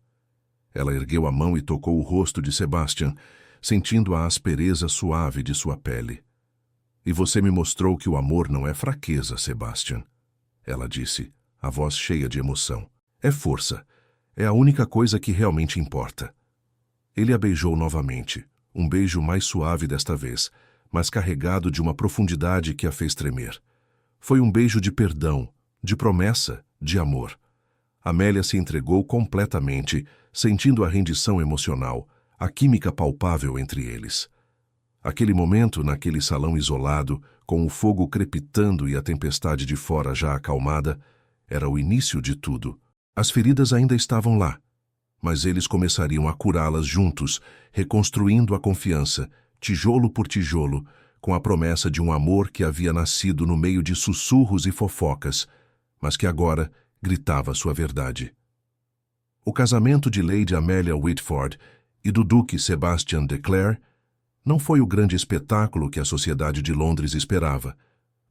Ela ergueu a mão e tocou o rosto de Sebastian, sentindo a aspereza suave de sua pele. E você me mostrou que o amor não é fraqueza, Sebastian. Ela disse, a voz cheia de emoção. É força. É a única coisa que realmente importa. Ele a beijou novamente, um beijo mais suave desta vez, mas carregado de uma profundidade que a fez tremer. Foi um beijo de perdão, de promessa, de amor. Amélia se entregou completamente, sentindo a rendição emocional, a química palpável entre eles. Aquele momento, naquele salão isolado, com o fogo crepitando e a tempestade de fora já acalmada, era o início de tudo. As feridas ainda estavam lá, mas eles começariam a curá-las juntos, reconstruindo a confiança, tijolo por tijolo, com a promessa de um amor que havia nascido no meio de sussurros e fofocas, mas que agora gritava sua verdade. O casamento de Lady Amelia Whitford e do Duque Sebastian de Clare não foi o grande espetáculo que a sociedade de Londres esperava,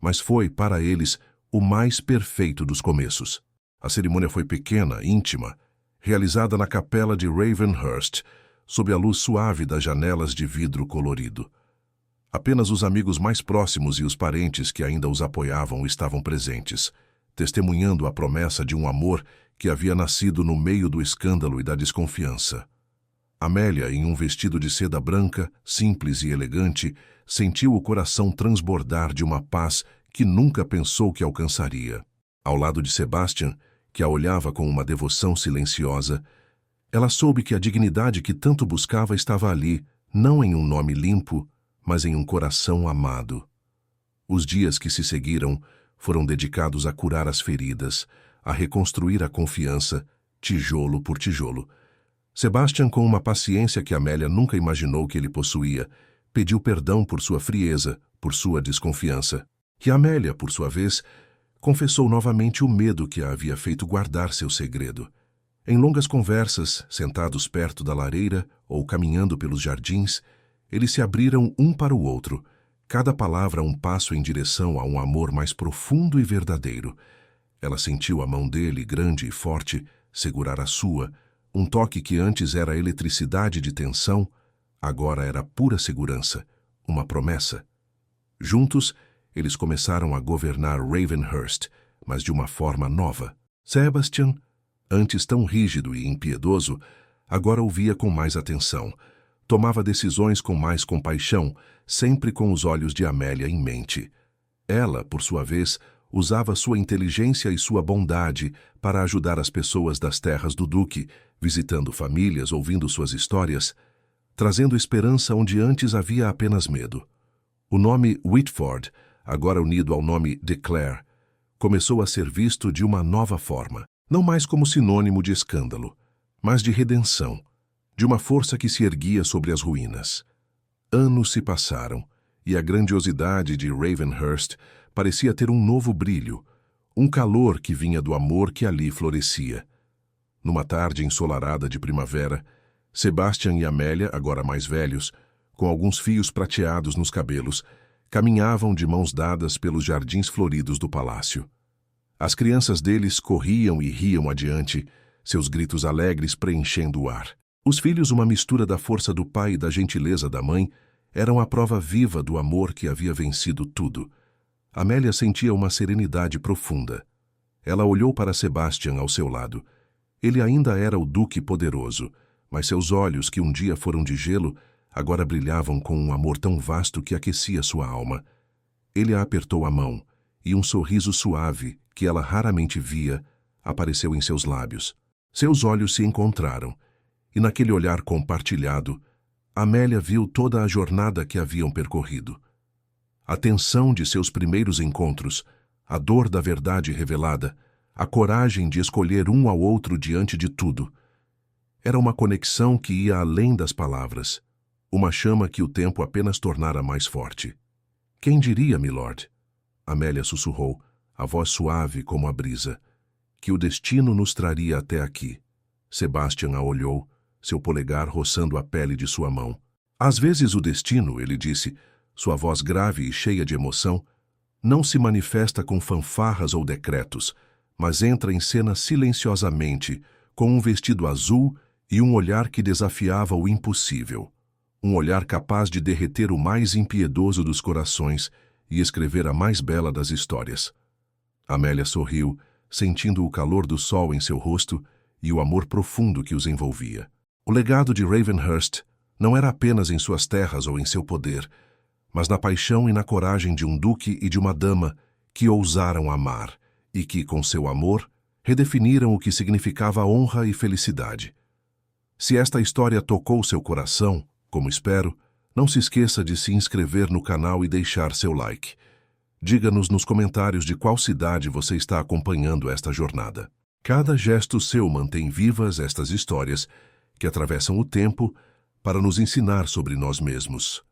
mas foi, para eles, o mais perfeito dos começos. A cerimônia foi pequena, íntima, realizada na capela de Ravenhurst, sob a luz suave das janelas de vidro colorido. Apenas os amigos mais próximos e os parentes que ainda os apoiavam estavam presentes, testemunhando a promessa de um amor que havia nascido no meio do escândalo e da desconfiança. Amélia, em um vestido de seda branca, simples e elegante, sentiu o coração transbordar de uma paz que nunca pensou que alcançaria. Ao lado de Sebastian, que a olhava com uma devoção silenciosa, ela soube que a dignidade que tanto buscava estava ali, não em um nome limpo, mas em um coração amado. Os dias que se seguiram foram dedicados a curar as feridas, a reconstruir a confiança, tijolo por tijolo. Sebastian, com uma paciência que Amélia nunca imaginou que ele possuía, pediu perdão por sua frieza, por sua desconfiança. E Amélia, por sua vez, confessou novamente o medo que a havia feito guardar seu segredo. Em longas conversas, sentados perto da lareira ou caminhando pelos jardins, eles se abriram um para o outro, cada palavra um passo em direção a um amor mais profundo e verdadeiro. Ela sentiu a mão dele, grande e forte, segurar a sua, um toque que antes era eletricidade de tensão, agora era pura segurança, uma promessa. Juntos, eles começaram a governar Ravenhurst, mas de uma forma nova. Sebastian, antes tão rígido e impiedoso, agora ouvia com mais atenção, tomava decisões com mais compaixão, sempre com os olhos de Amélia em mente. Ela, por sua vez, usava sua inteligência e sua bondade para ajudar as pessoas das terras do Duque, visitando famílias, ouvindo suas histórias, trazendo esperança onde antes havia apenas medo. O nome Whitford, agora unido ao nome de Clare, começou a ser visto de uma nova forma, não mais como sinônimo de escândalo, mas de redenção, de uma força que se erguia sobre as ruínas. Anos se passaram, e a grandiosidade de Ravenhurst parecia ter um novo brilho, um calor que vinha do amor que ali florescia. Numa tarde ensolarada de primavera, Sebastian e Amélia, agora mais velhos, com alguns fios prateados nos cabelos, caminhavam de mãos dadas pelos jardins floridos do palácio. As crianças deles corriam e riam adiante, seus gritos alegres preenchendo o ar. Os filhos, uma mistura da força do pai e da gentileza da mãe, eram a prova viva do amor que havia vencido tudo. Amélia sentia uma serenidade profunda. Ela olhou para Sebastian ao seu lado. Ele ainda era o duque poderoso, mas seus olhos, que um dia foram de gelo, agora brilhavam com um amor tão vasto que aquecia sua alma. Ele a apertou a mão, e um sorriso suave, que ela raramente via, apareceu em seus lábios. Seus olhos se encontraram, e naquele olhar compartilhado, Amélia viu toda a jornada que haviam percorrido. A tensão de seus primeiros encontros, a dor da verdade revelada, a coragem de escolher um ao outro diante de tudo. Era uma conexão que ia além das palavras, uma chama que o tempo apenas tornara mais forte. Quem diria, milord? Amélia sussurrou, a voz suave como a brisa, que o destino nos traria até aqui. Sebastian a olhou, seu polegar roçando a pele de sua mão. Às vezes o destino, ele disse, sua voz grave e cheia de emoção, não se manifesta com fanfarras ou decretos, mas entra em cena silenciosamente, com um vestido azul e um olhar que desafiava o impossível. Um olhar capaz de derreter o mais impiedoso dos corações e escrever a mais bela das histórias. Amélia sorriu, sentindo o calor do sol em seu rosto e o amor profundo que os envolvia. O legado de Ravenhurst não era apenas em suas terras ou em seu poder, mas na paixão e na coragem de um duque e de uma dama que ousaram amar e que, com seu amor, redefiniram o que significava honra e felicidade. Se esta história tocou seu coração, como espero, não se esqueça de se inscrever no canal e deixar seu like. Diga-nos nos comentários de qual cidade você está acompanhando esta jornada. Cada gesto seu mantém vivas estas histórias que atravessam o tempo para nos ensinar sobre nós mesmos.